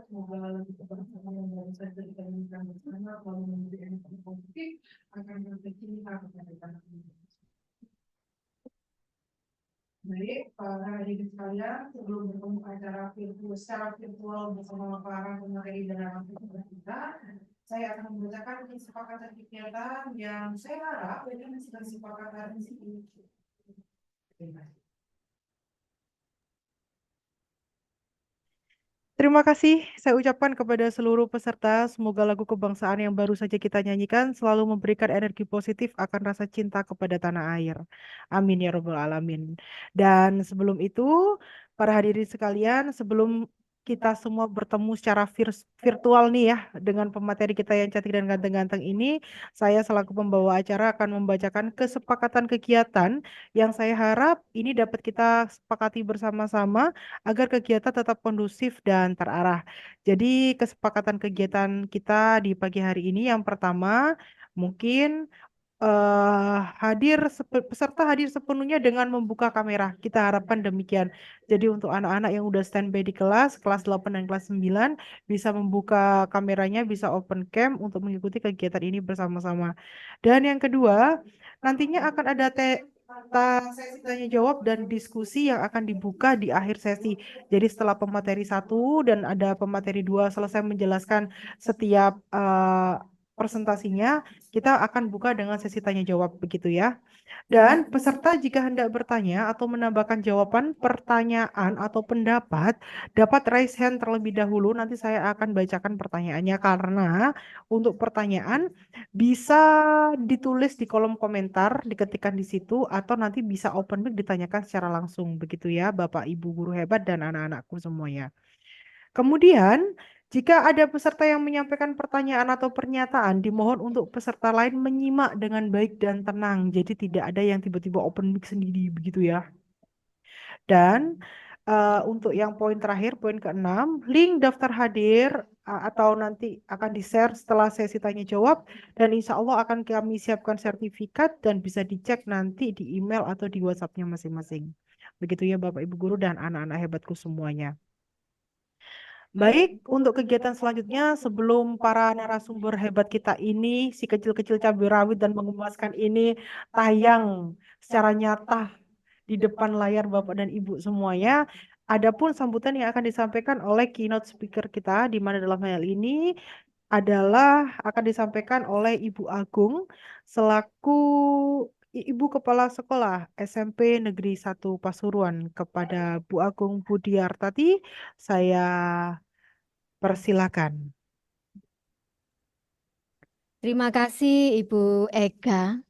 semoga kebersamaan yang baru saja kita berikan bersama selalu memberikan yang positif akan berkecimta kepada tanah ini. Baik, para hadirin sekalian, sebelum bertemu acara secara virtual bersama para pemateri dan narasumber kita, saya akan membacakan kesepakatan kegiatan yang saya harap ini sudah disepakati di sini. Terima kasih saya ucapkan kepada seluruh peserta. Semoga lagu kebangsaan yang baru saja kita nyanyikan selalu memberikan energi positif akan rasa cinta kepada tanah air. Amin ya robbal alamin. Dan sebelum itu, para hadirin sekalian, sebelum kita semua bertemu secara virtual nih ya dengan pemateri kita yang cantik dan ganteng-ganteng ini, saya selaku pembawa acara akan membacakan kesepakatan kegiatan yang saya harap ini dapat kita sepakati bersama-sama agar kegiatan tetap kondusif dan terarah. Jadi kesepakatan kegiatan kita di pagi hari ini yang pertama mungkin peserta hadir sepenuhnya dengan membuka kamera. Kita harapkan demikian. Jadi untuk anak-anak yang udah standby di kelas 8 dan kelas 9 bisa membuka kameranya, bisa open cam untuk mengikuti kegiatan ini bersama-sama. Dan yang kedua, nantinya akan ada sesi tanya jawab dan diskusi yang akan dibuka di akhir sesi. Jadi setelah pemateri 1 dan ada pemateri 2 selesai menjelaskan setiap presentasinya, kita akan buka dengan sesi tanya jawab begitu ya. Dan peserta jika hendak bertanya atau menambahkan jawaban pertanyaan atau pendapat dapat raise hand terlebih dahulu. Nanti saya akan bacakan pertanyaannya karena untuk pertanyaan bisa ditulis di kolom komentar, diketikkan di situ atau nanti bisa open mic ditanyakan secara langsung begitu ya Bapak Ibu guru hebat dan anak-anakku semuanya. Kemudian, jika ada peserta yang menyampaikan pertanyaan atau pernyataan, dimohon untuk peserta lain menyimak dengan baik dan tenang. Jadi tidak ada yang tiba-tiba open mic sendiri begitu ya. Dan untuk yang poin terakhir, poin keenam, link daftar hadir atau nanti akan di-share setelah sesi tanya jawab dan insya Allah akan kami siapkan sertifikat dan bisa dicek nanti di email atau di WhatsApp-nya masing-masing. Begitu ya Bapak Ibu Guru dan anak-anak hebatku semuanya. Baik, untuk kegiatan selanjutnya sebelum para narasumber hebat kita ini, si kecil-kecil cabai rawit dan mengemaskan ini tayang secara nyata di depan layar Bapak dan Ibu semuanya, adapun sambutan yang akan disampaikan oleh keynote speaker kita, di mana dalam hal ini adalah akan disampaikan oleh Ibu Agung selaku Ibu Kepala Sekolah SMP Negeri 1 Pasuruan. Kepada Bu Agung Budiartati, saya persilakan. Terima kasih Ibu Ega.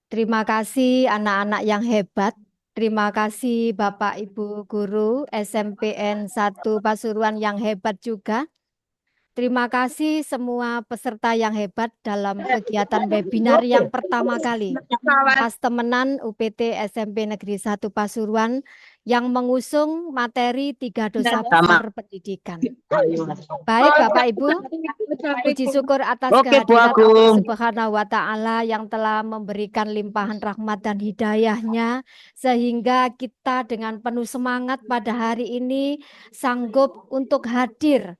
Terima kasih anak-anak yang hebat. Terima kasih Bapak Ibu Guru SMPN 1 Pasuruan yang hebat juga. Terima kasih semua peserta yang hebat dalam kegiatan webinar yang pertama kali. Pastemenan UPT SMP Negeri 1 Pasuruan yang mengusung materi 3 dosa besar pendidikan. Baik Bapak Ibu, puji syukur atas kehadirat Allah Subhanahu wa Ta'ala yang telah memberikan limpahan rahmat dan hidayahnya sehingga kita dengan penuh semangat pada hari ini sanggup untuk hadir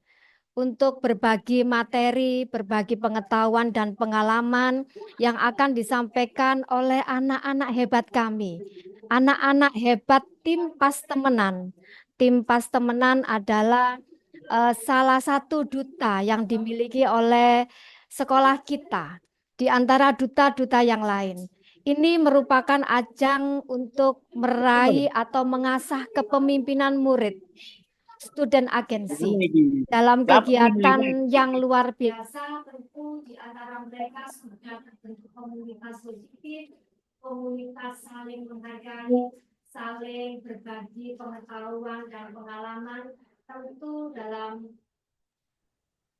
untuk berbagi materi, berbagi pengetahuan dan pengalaman yang akan disampaikan oleh anak-anak hebat kami. Anak-anak hebat tim Pastemenan. Tim Pastemenan adalah salah satu duta yang dimiliki oleh sekolah kita di antara duta-duta yang lain. Ini merupakan ajang untuk meraih atau mengasah kepemimpinan murid, student agency. Dalam kegiatan yang luar biasa, tentu di antara mereka sudah terbentuk komunitas positif, komunitas saling menghargai, saling berbagi pengetahuan dan pengalaman,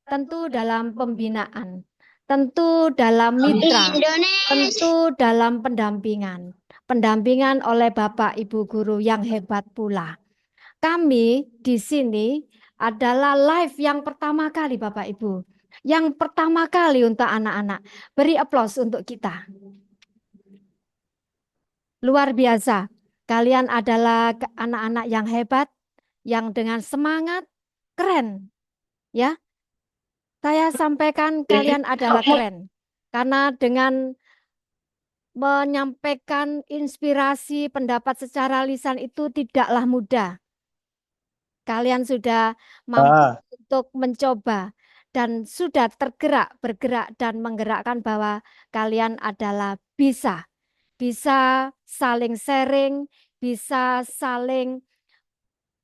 tentu dalam pembinaan, tentu dalam mitra, tentu dalam pendampingan oleh Bapak Ibu guru yang hebat pula. Kami di sini adalah live yang pertama kali Bapak Ibu. Yang pertama kali untuk anak-anak. Beri aplaus untuk kita. Luar biasa. Kalian adalah anak-anak yang hebat, yang dengan semangat, keren. Ya, saya sampaikan kalian adalah keren. Karena dengan menyampaikan inspirasi pendapat secara lisan itu tidaklah mudah. Kalian sudah mampu untuk mencoba dan sudah bergerak dan menggerakkan bahwa kalian adalah bisa saling sharing, bisa saling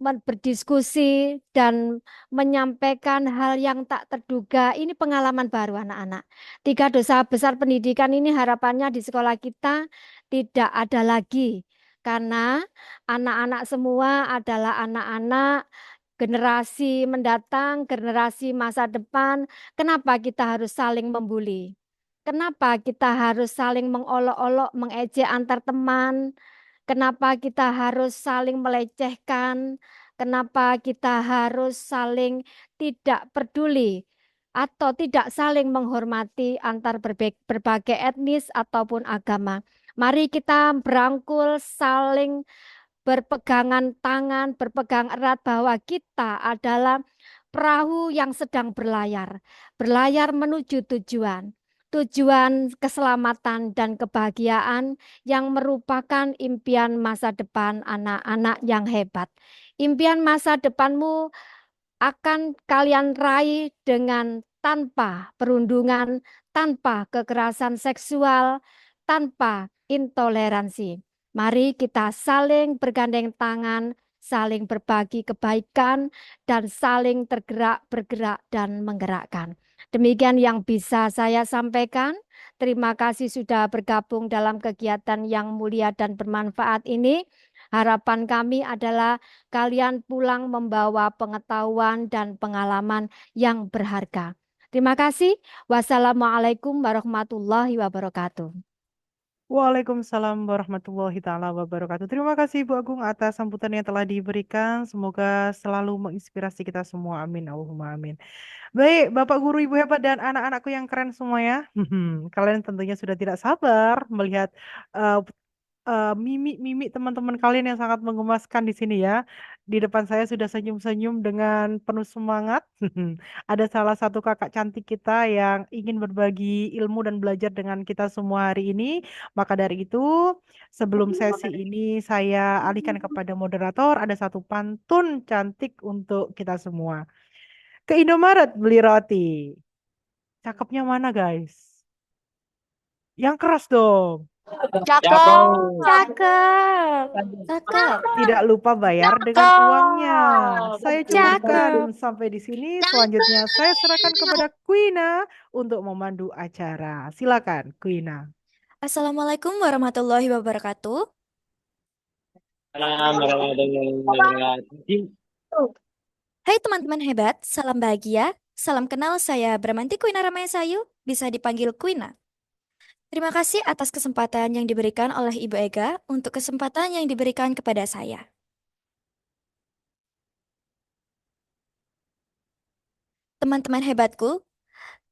berdiskusi dan menyampaikan hal yang tak terduga. Ini pengalaman baru anak-anak. 3 dosa besar pendidikan ini harapannya di sekolah kita tidak ada lagi. Karena anak-anak semua adalah anak-anak generasi mendatang, generasi masa depan. Kenapa kita harus saling membuli? Kenapa kita harus saling mengolok-olok, mengejek antar teman? Kenapa kita harus saling melecehkan? Kenapa kita harus saling tidak peduli atau tidak saling menghormati antar berbagai etnis ataupun agama? Mari kita berangkul, saling berpegangan tangan, berpegang erat bahwa kita adalah perahu yang sedang berlayar menuju tujuan keselamatan dan kebahagiaan yang merupakan impian masa depan anak-anak yang hebat. Impian masa depanmu akan kalian raih dengan tanpa perundungan, tanpa kekerasan seksual, tanpa intoleransi. Mari kita saling bergandeng tangan, saling berbagi kebaikan, dan saling bergerak dan menggerakkan. Demikian yang bisa saya sampaikan. Terima kasih sudah bergabung dalam kegiatan yang mulia dan bermanfaat ini. Harapan kami adalah kalian pulang membawa pengetahuan dan pengalaman yang berharga. Terima kasih. Wassalamualaikum warahmatullahi wabarakatuh. Waalaikumsalam warahmatullahi taala wabarakatuh. Terima kasih Ibu Agung atas sambutan yang telah diberikan. Semoga selalu menginspirasi kita semua. Amin. Allahumma amin. Baik, Bapak Guru, Ibu hebat dan anak-anakku yang keren semuanya. Kalian tentunya sudah tidak sabar melihat eh, mimik-mimik teman-teman kalian yang sangat menggemaskan di sini ya. Di depan saya sudah senyum-senyum dengan penuh semangat. Ada salah satu kakak cantik kita yang ingin berbagi ilmu dan belajar dengan kita semua hari ini. Maka dari itu, sebelum sesi ini saya alihkan kepada moderator, ada satu pantun cantik untuk kita semua. Ke Indomaret beli roti. Cakepnya mana, guys? Yang keras dong. Cakep, cakep, cakep, Tidak lupa bayar dengan uangnya. Saya cukupkan cakep. sampai di sini. Selanjutnya saya serahkan kepada Quina untuk memandu acara. Silakan, Quina. Assalamualaikum warahmatullahi wabarakatuh. Salam warahmatullahi wabarakatuh. Hai teman-teman hebat, salam bahagia. Salam kenal, saya Bramanti Quina Ramayasayu, bisa dipanggil Quina. Terima kasih atas kesempatan yang diberikan oleh Ibu Ega untuk kesempatan yang diberikan kepada saya. Teman-teman hebatku,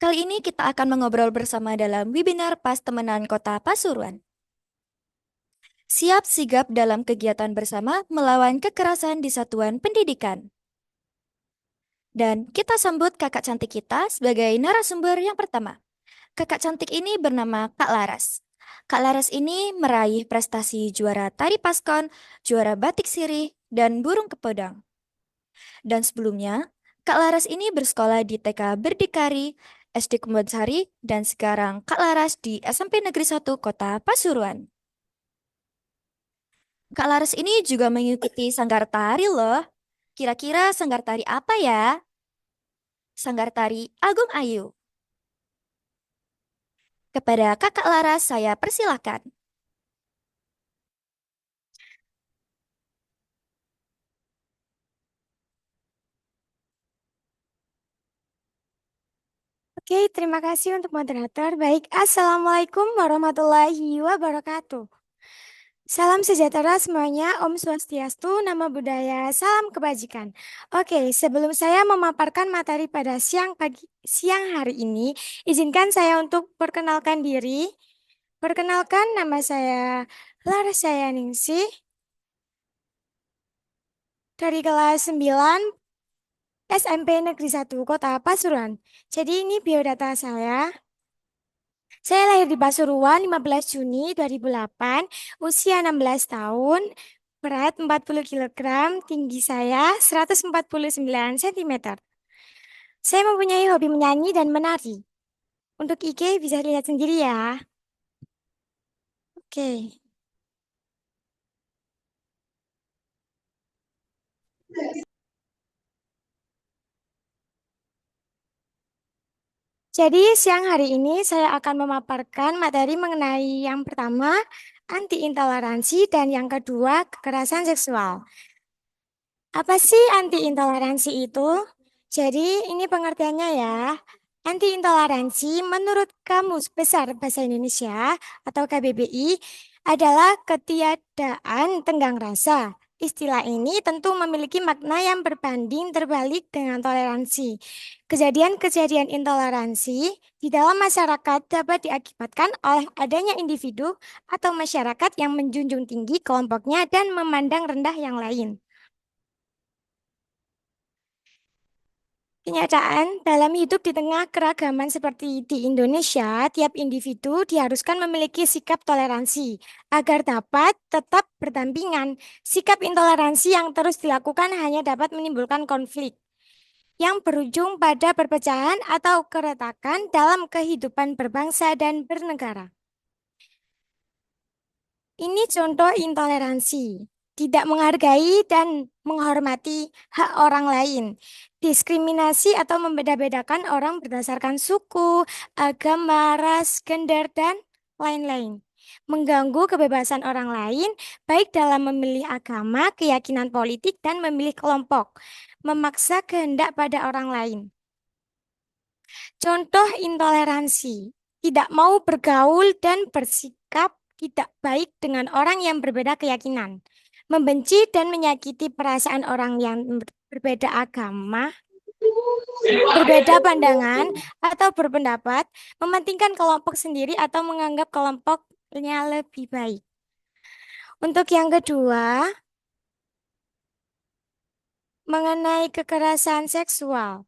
kali ini kita akan mengobrol bersama dalam webinar PAS Temenan Kota Pasuruan. Siap sigap dalam kegiatan bersama melawan kekerasan di satuan pendidikan. Dan kita sambut kakak cantik kita sebagai narasumber yang pertama. Kakak cantik ini bernama Kak Laras. Kak Laras ini meraih prestasi juara tari paskon, juara batik sirih, dan burung kepodang. Dan sebelumnya, Kak Laras ini bersekolah di TK Berdikari, SD Kembansari, dan sekarang Kak Laras di SMP Negeri 1 Kota Pasuruan. Kak Laras ini juga mengikuti sanggar tari loh. Kira-kira sanggar tari apa ya? Sanggar tari Agung Ayu. Kepada Kakak Laras saya persilahkan. Oke, terima kasih untuk moderator. Baik, Assalamualaikum warahmatullahi wabarakatuh. Salam sejahtera semuanya, Om Swastiastu, Namo Buddhaya, salam kebajikan. Oke, sebelum saya memaparkan materi pada siang hari ini, izinkan saya untuk perkenalkan diri. Perkenalkan, nama saya Laras Sayaningsih dari kelas 9 SMP Negeri 1 Kota Pasuruan. Jadi ini biodata saya. Saya lahir di Pasuruan 15 Juni 2008, usia 16 tahun, berat 40 kg, tinggi saya 149 cm. Saya mempunyai hobi menyanyi dan menari. Untuk IG bisa lihat sendiri ya. Oke. Jadi siang hari ini saya akan memaparkan materi mengenai yang pertama, anti intoleransi, dan yang kedua, kekerasan seksual. Apa sih anti intoleransi itu? Jadi ini pengertiannya ya. Anti intoleransi menurut Kamus Besar Bahasa Indonesia atau KBBI adalah ketiadaan tenggang rasa. Istilah ini tentu memiliki makna yang berbanding terbalik dengan toleransi. Kejadian-kejadian intoleransi di dalam masyarakat dapat diakibatkan oleh adanya individu atau masyarakat yang menjunjung tinggi kelompoknya dan memandang rendah yang lain. Kenyataan dalam hidup di tengah keragaman seperti di Indonesia, tiap individu diharuskan memiliki sikap toleransi agar dapat tetap berdampingan. Sikap intoleransi yang terus dilakukan hanya dapat menimbulkan konflik yang berujung pada perpecahan atau keretakan dalam kehidupan berbangsa dan bernegara. Ini contoh intoleransi, tidak menghargai dan menghormati hak orang lain, diskriminasi atau membeda-bedakan orang berdasarkan suku, agama, ras, gender, dan lain-lain. Mengganggu kebebasan orang lain, baik dalam memilih agama, keyakinan politik, dan memilih kelompok, memaksa kehendak pada orang lain. Contoh intoleransi, tidak mau bergaul dan bersikap tidak baik dengan orang yang berbeda keyakinan, membenci dan menyakiti perasaan orang yang berbeda agama, berbeda pandangan, atau berpendapat, mementingkan kelompok sendiri atau menganggap kelompoknya lebih baik. Untuk yang kedua, mengenai kekerasan seksual.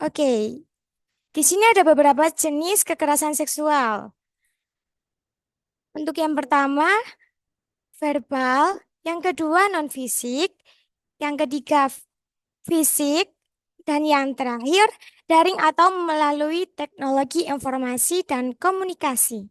Oke, di sini ada beberapa jenis kekerasan seksual. Untuk yang pertama, verbal, yang kedua non-fisik, yang ketiga fisik, dan yang terakhir daring atau melalui teknologi informasi dan komunikasi.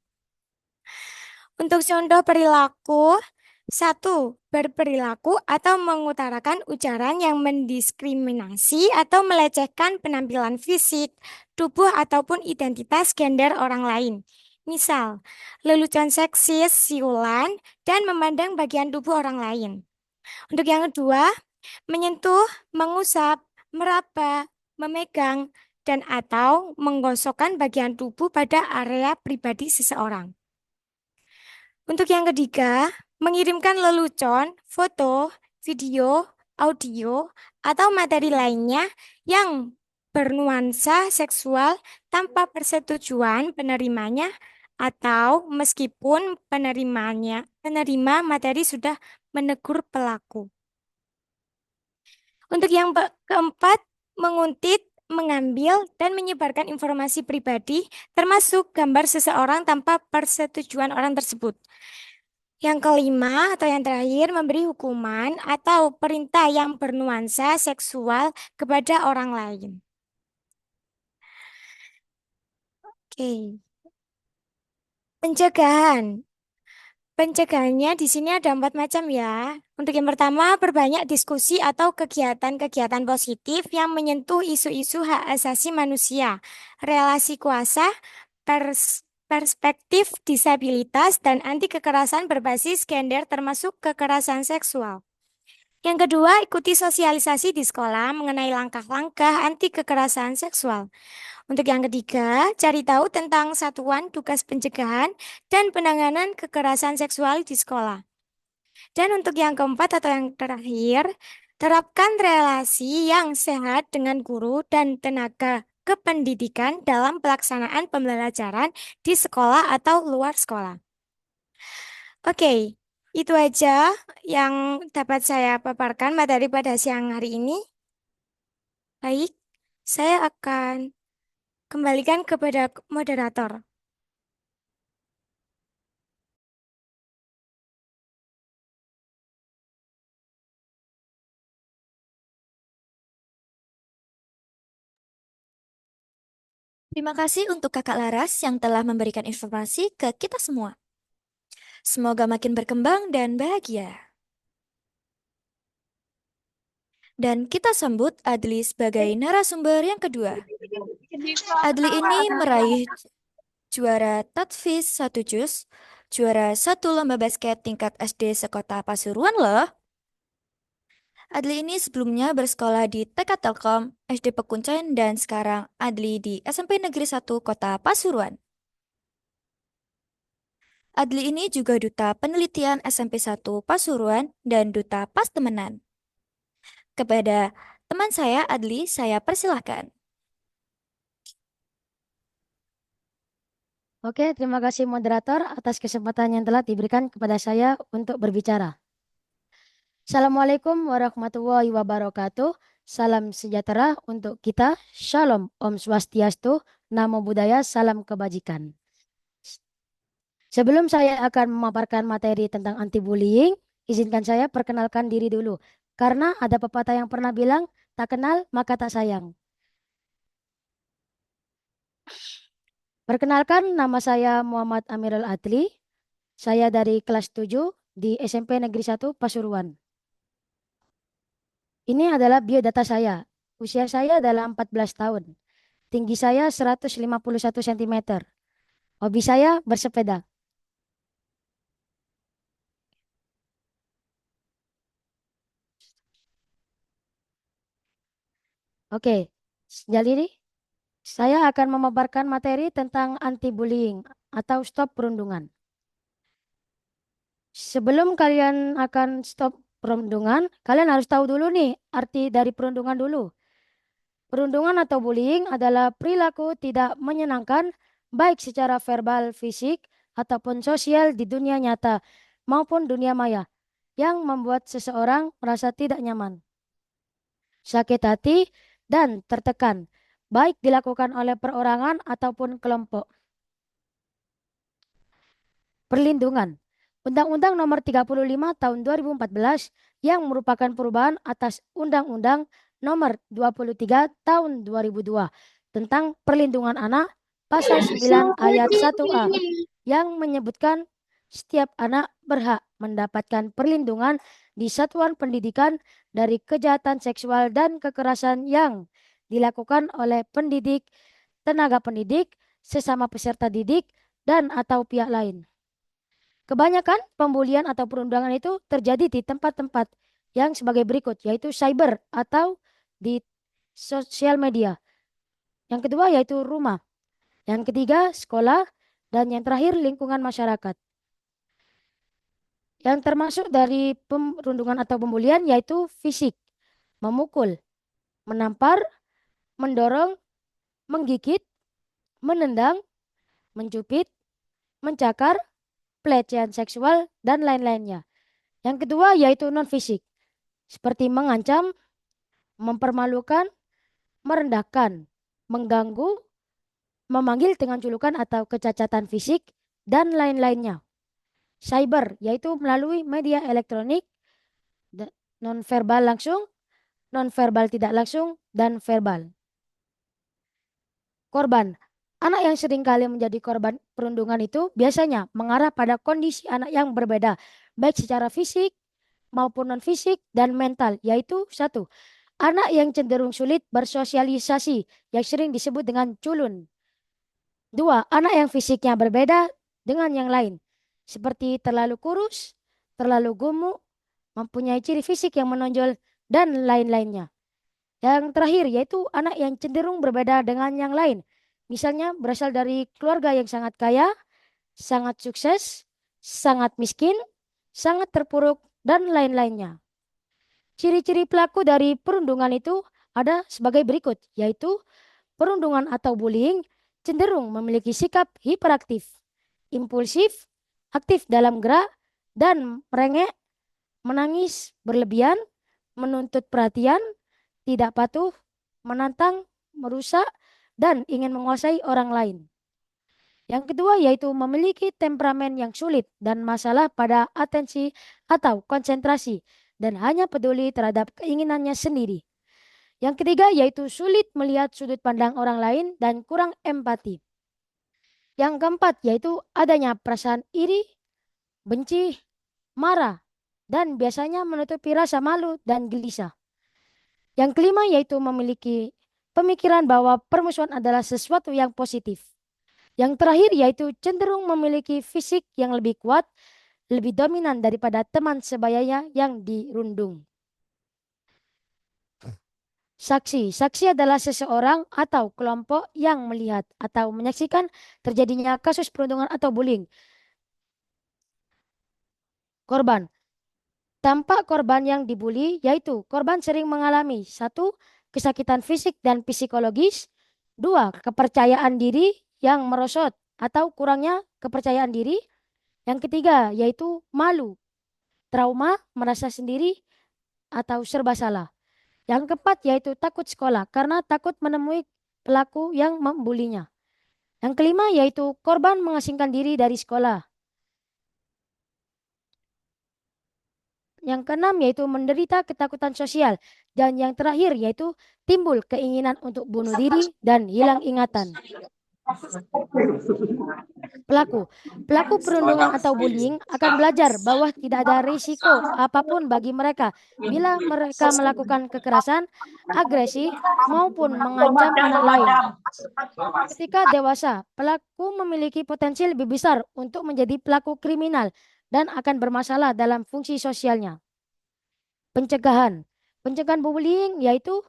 Untuk contoh perilaku, satu, berperilaku atau mengutarakan ujaran yang mendiskriminasi atau melecehkan penampilan fisik, tubuh ataupun identitas gender orang lain. Misal, lelucon seksis, siulan, dan memandang bagian tubuh orang lain. Untuk yang kedua, menyentuh, mengusap, meraba, memegang, dan atau menggosokkan bagian tubuh pada area pribadi seseorang. Untuk yang ketiga, mengirimkan lelucon, foto, video, audio, atau materi lainnya yang bernuansa seksual tanpa persetujuan penerimanya atau meskipun penerima materi sudah menegur pelaku. Untuk yang keempat, menguntit, mengambil, dan menyebarkan informasi pribadi, termasuk gambar seseorang tanpa persetujuan orang tersebut. Yang kelima atau yang terakhir, memberi hukuman atau perintah yang bernuansa seksual kepada orang lain. Oke. Pencegahan. Pencegahannya di sini ada 4 macam ya. Untuk yang pertama, perbanyak diskusi atau kegiatan-kegiatan positif yang menyentuh isu-isu hak asasi manusia, relasi kuasa, perspektif disabilitas, dan anti kekerasan berbasis gender termasuk kekerasan seksual. Yang kedua, ikuti sosialisasi di sekolah mengenai langkah-langkah anti kekerasan seksual. Untuk yang ketiga, cari tahu tentang satuan tugas pencegahan dan penanganan kekerasan seksual di sekolah. Dan untuk yang keempat atau yang terakhir, terapkan relasi yang sehat dengan guru dan tenaga kependidikan dalam pelaksanaan pembelajaran di sekolah atau luar sekolah. Oke, itu aja yang dapat saya paparkan materi pada siang hari ini. Baik, saya akan kembalikan kepada moderator. Terima kasih untuk Kakak Laras yang telah memberikan informasi ke kita semua. Semoga makin berkembang dan bahagia. Dan kita sambut Adli sebagai narasumber yang kedua. Adli ini meraih juara Tatfiz 1 Jus, juara 1 lomba basket tingkat SD sekota Pasuruan loh. Adli ini sebelumnya bersekolah di TK Telkom, SD Pekuncen, dan sekarang Adli di SMP Negeri 1 Kota Pasuruan. Adli ini juga duta penelitian SMP 1 Pasuruan dan duta pas temenan. Kepada teman saya Adli, saya persilahkan. Oke, terima kasih moderator atas kesempatan yang telah diberikan kepada saya untuk berbicara. Assalamualaikum warahmatullahi wabarakatuh. Salam sejahtera untuk kita. Shalom, Om Swastiastu, Namo Buddhaya, salam kebajikan. Sebelum saya akan memaparkan materi tentang anti-bullying, izinkan saya perkenalkan diri dulu. Karena ada pepatah yang pernah bilang, tak kenal maka tak sayang. Perkenalkan, nama saya Muhammad Amirul Adli. Saya dari kelas 7 di SMP Negeri 1 Pasuruan. Ini adalah biodata saya. Usia saya adalah 14 tahun. Tinggi saya 151 cm. Hobi saya bersepeda. Oke, jadi saya akan memaparkan materi tentang anti-bullying atau stop perundungan. Sebelum kalian akan stop perundungan, kalian harus tahu dulu nih arti dari perundungan dulu. Perundungan atau bullying adalah perilaku tidak menyenangkan baik secara verbal, fisik, ataupun sosial di dunia nyata maupun dunia maya yang membuat seseorang merasa tidak nyaman, sakit hati, dan tertekan, baik dilakukan oleh perorangan ataupun kelompok. Perlindungan. Undang-Undang Nomor 35 Tahun 2014 yang merupakan perubahan atas Undang-Undang Nomor 23 Tahun 2002 tentang Perlindungan Anak Pasal 9 Ayat 1A yang menyebutkan setiap anak berhak mendapatkan perlindungan di satuan pendidikan dari kejahatan seksual dan kekerasan yang dilakukan oleh pendidik, tenaga pendidik, sesama peserta didik, dan atau pihak lain. Kebanyakan pembulian atau perundungan itu terjadi di tempat-tempat yang sebagai berikut, yaitu cyber atau di sosial media. Yang kedua yaitu rumah. Yang ketiga sekolah. Dan yang terakhir lingkungan masyarakat. Yang termasuk dari perundungan atau pembulian yaitu fisik, memukul, menampar, mendorong, menggigit, menendang, mencubit, mencakar, pelecehan seksual, dan lain-lainnya. Yang kedua yaitu non-fisik, seperti mengancam, mempermalukan, merendahkan, mengganggu, memanggil dengan julukan atau kecacatan fisik, dan lain-lainnya. Cyber yaitu melalui media elektronik, non-verbal langsung, non-verbal tidak langsung, dan verbal. Korban. Anak yang seringkali menjadi korban perundungan itu biasanya mengarah pada kondisi anak yang berbeda, baik secara fisik maupun non-fisik dan mental, yaitu 1. Anak yang cenderung sulit bersosialisasi, yang sering disebut dengan culun. 2. Anak yang fisiknya berbeda dengan yang lain, seperti terlalu kurus, terlalu gemuk, mempunyai ciri fisik yang menonjol, dan lain-lainnya. Yang terakhir yaitu anak yang cenderung berbeda dengan yang lain, misalnya berasal dari keluarga yang sangat kaya, sangat sukses, sangat miskin, sangat terpuruk, dan lain-lainnya. Ciri-ciri pelaku dari perundungan itu ada sebagai berikut, yaitu perundungan atau bullying cenderung memiliki sikap hiperaktif, impulsif, aktif dalam gerak, dan merengek, menangis berlebihan, menuntut perhatian, tidak patuh, menantang, merusak, dan ingin menguasai orang lain. Yang kedua yaitu memiliki temperamen yang sulit dan masalah pada atensi atau konsentrasi dan hanya peduli terhadap keinginannya sendiri. Yang ketiga yaitu sulit melihat sudut pandang orang lain dan kurang empati. Yang keempat yaitu adanya perasaan iri, benci, marah, dan biasanya menutupi rasa malu dan gelisah. Yang kelima yaitu memiliki pemikiran bahwa permusuhan adalah sesuatu yang positif. Yang terakhir yaitu cenderung memiliki fisik yang lebih kuat, lebih dominan daripada teman sebayanya yang dirundung. Saksi. Saksi adalah seseorang atau kelompok yang melihat atau menyaksikan terjadinya kasus perundungan atau bullying. Korban. Tampak korban yang dibully yaitu korban sering mengalami 1. Kesakitan fisik dan psikologis. 2. Kepercayaan diri yang merosot atau kurangnya kepercayaan diri. Yang ketiga yaitu malu, trauma, merasa sendiri, atau serba salah. Yang keempat yaitu takut sekolah karena takut menemui pelaku yang membulinya. Yang kelima yaitu korban mengasingkan diri dari sekolah. Yang keenam yaitu menderita ketakutan sosial. Dan yang terakhir yaitu timbul keinginan untuk bunuh diri dan hilang ingatan. Pelaku perundungan atau bullying akan belajar bahwa tidak ada risiko apapun bagi mereka bila mereka melakukan kekerasan, agresi, maupun mengancam anak lain. Ketika dewasa, pelaku memiliki potensi lebih besar untuk menjadi pelaku kriminal dan akan bermasalah dalam fungsi sosialnya. Pencegahan bullying yaitu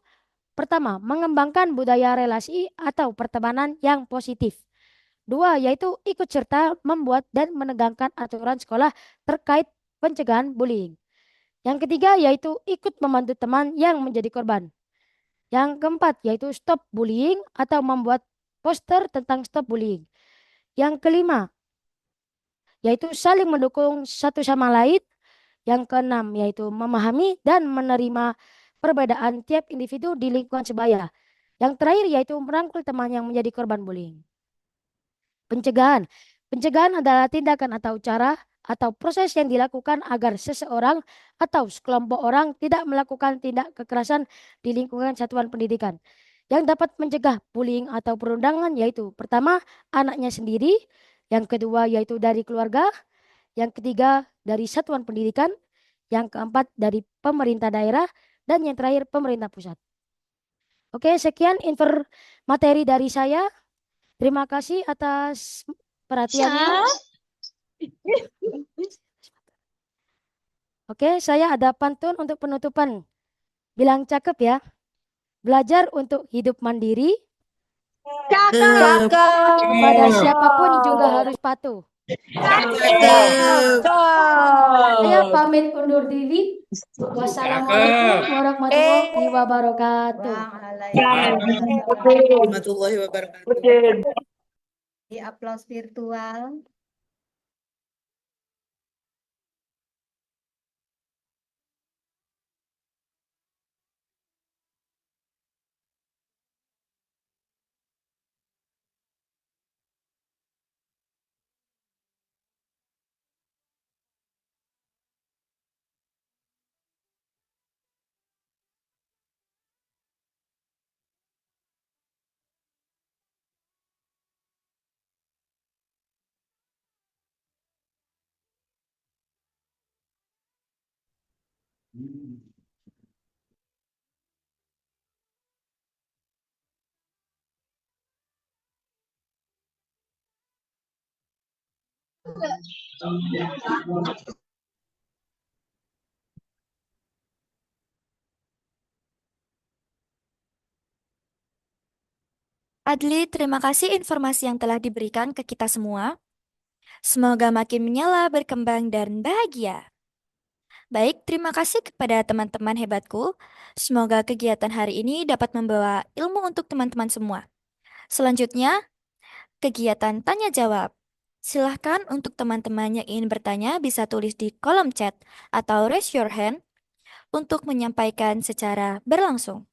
pertama, mengembangkan budaya relasi atau pertemanan yang positif. 2, yaitu ikut serta membuat dan menegakkan aturan sekolah terkait pencegahan bullying. Yang ketiga, yaitu ikut membantu teman yang menjadi korban. Yang keempat, yaitu stop bullying atau membuat poster tentang stop bullying. Yang kelima, yaitu saling mendukung satu sama lain. Yang keenam, yaitu memahami dan menerima perbedaan tiap individu di lingkungan sebaya. Yang terakhir, yaitu merangkul teman yang menjadi korban bullying. Pencegahan adalah tindakan atau cara atau proses yang dilakukan agar seseorang atau sekelompok orang tidak melakukan tindak kekerasan di lingkungan satuan pendidikan. Yang dapat mencegah bullying atau perundangan yaitu pertama, anaknya sendiri, yang kedua yaitu dari keluarga, yang ketiga dari satuan pendidikan, yang keempat dari pemerintah daerah, dan yang terakhir pemerintah pusat. Oke, sekian materi dari saya. Terima kasih atas perhatiannya. Oke, saya ada pantun untuk penutupan. Bilang cakep ya. Belajar untuk hidup mandiri. Cakep. Pada siapapun juga harus patuh. Saya pamit undur diri. Wassalamualaikum warahmatullahi wabarakatuh. Warahmatullahi wabarakatuh. Di aplaus virtual. Adli, terima kasih informasi yang telah diberikan ke kita semua. Semoga makin menyala, berkembang, dan bahagia. Baik, terima kasih kepada teman-teman hebatku. Semoga kegiatan hari ini dapat membawa ilmu untuk teman-teman semua. Selanjutnya, kegiatan tanya jawab. Silahkan untuk teman-teman yang ingin bertanya bisa tulis di kolom chat atau raise your hand untuk menyampaikan secara berlangsung.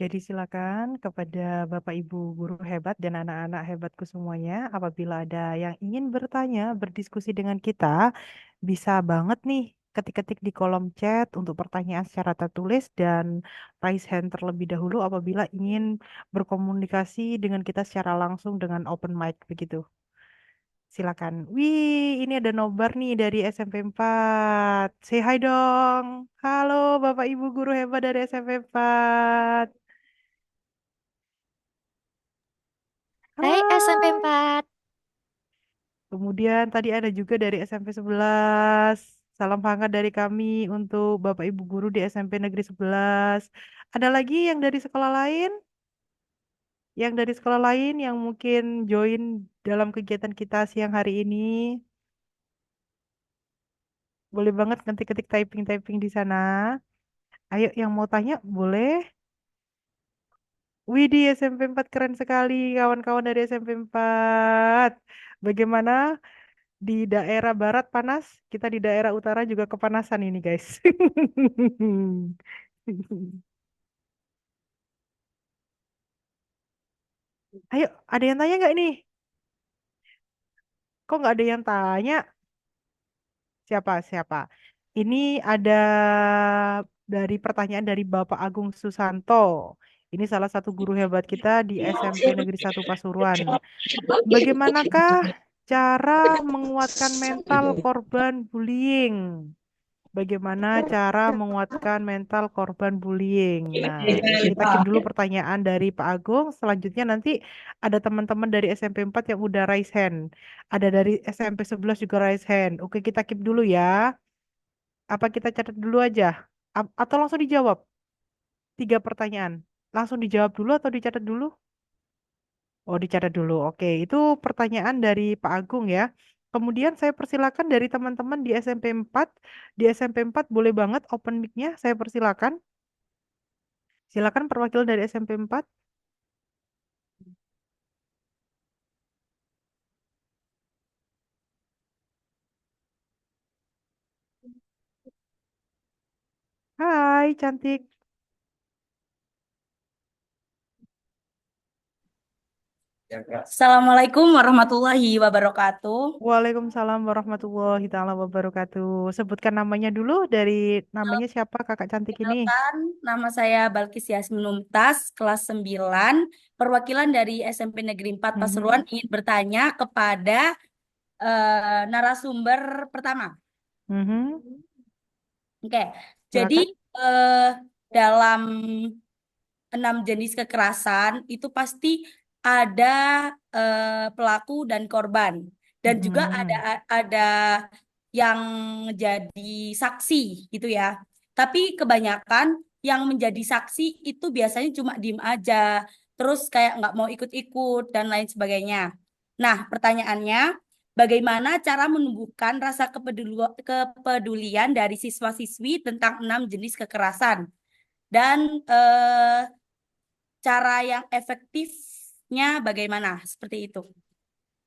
Jadi silakan kepada Bapak Ibu guru hebat dan anak-anak hebatku semuanya, apabila ada yang ingin bertanya, berdiskusi dengan kita, bisa banget nih ketik-ketik di kolom chat untuk pertanyaan secara tertulis dan raise hand terlebih dahulu apabila ingin berkomunikasi dengan kita secara langsung dengan open mic begitu. Silakan. Wih, ini ada nobar nih dari SMP 4. Say hi dong. Halo Bapak Ibu guru hebat dari SMP 4. Hai SMP Hai. 4. Kemudian tadi ada juga dari SMP 11. Salam hangat dari kami untuk Bapak Ibu guru di SMP Negeri 11. Ada lagi yang dari sekolah lain? Yang dari sekolah lain yang mungkin join dalam kegiatan kita siang hari ini? Boleh banget nanti ketik typing-typing di sana. Ayo yang mau tanya boleh. Widih SMP 4 keren sekali kawan-kawan dari SMP 4. Bagaimana di daerah barat panas, kita di daerah utara juga kepanasan ini guys. Ayo, ada yang tanya nggak nih? Kok nggak ada yang tanya? Siapa? Siapa? Ini ada dari pertanyaan dari Bapak Agung Susanto. Ini salah satu guru hebat kita di SMP Negeri 1 Pasuruan. Bagaimanakah cara menguatkan mental korban bullying? Bagaimana cara menguatkan mental korban bullying? Nah, kita keep dulu pertanyaan dari Pak Agung. Selanjutnya nanti ada teman-teman dari SMP 4 yang udah raise hand. Ada dari SMP 11 juga raise hand. Oke, kita keep dulu ya. Apa kita catat dulu aja? Atau langsung dijawab? 3 pertanyaan. Langsung dijawab dulu atau dicatat dulu? Oh, dicatat dulu. Oke, itu pertanyaan dari Pak Agung ya. Kemudian saya persilakan dari teman-teman di SMP 4. Di SMP 4 boleh banget open mic-nya, saya persilakan. Silakan perwakilan dari SMP 4. Hai, cantik. Assalamualaikum warahmatullahi wabarakatuh. Waalaikumsalam warahmatullahi taala wabarakatuh. Sebutkan namanya dulu, dari namanya siapa kakak cantik ini? Kenalkan, nama saya Balkis Yasmin Mumtaz, kelas 9, perwakilan dari SMP Negeri 4 Pasuruan Mhm, ingin bertanya kepada narasumber pertama. mhm. Oke, jadi Silakan. eh, dalam 6 jenis kekerasan itu pasti ada pelaku dan korban, dan juga Mhm. ada yang jadi saksi gitu ya. Tapi kebanyakan yang menjadi saksi itu biasanya cuma diem aja, terus kayak nggak mau ikut-ikut dan lain sebagainya. Nah, pertanyaannya, bagaimana cara menumbuhkan rasa kepedulian dari siswa-siswi tentang 6 jenis kekerasan? Dan cara yang efektifnya bagaimana? Seperti itu.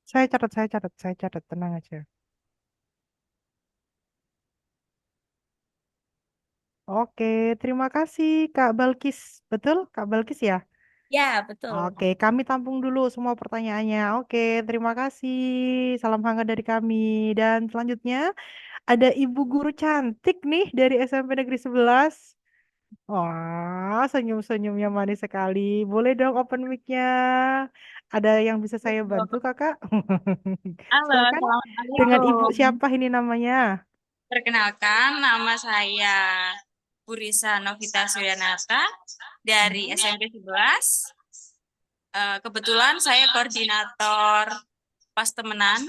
Saya catat, tenang aja. Oke, terima kasih Kak Balkis. Betul, Kak Balkis ya? Ya, betul. Oke, kami tampung dulu semua pertanyaannya. Oke, terima kasih. Salam hangat dari kami. Dan selanjutnya ada Ibu Guru cantik nih dari SMP Negeri 11. Wah, senyum-senyumnya manis sekali. Boleh dong open mic-nya. Ada yang bisa saya bantu, Kakak? Halo, Silakan. Dengan Ibu Assalamualaikum. siapa ini namanya? Perkenalkan, nama saya Burisa Novita Suryanata dari Mhm. SMP 11. Kebetulan saya koordinator pas temenan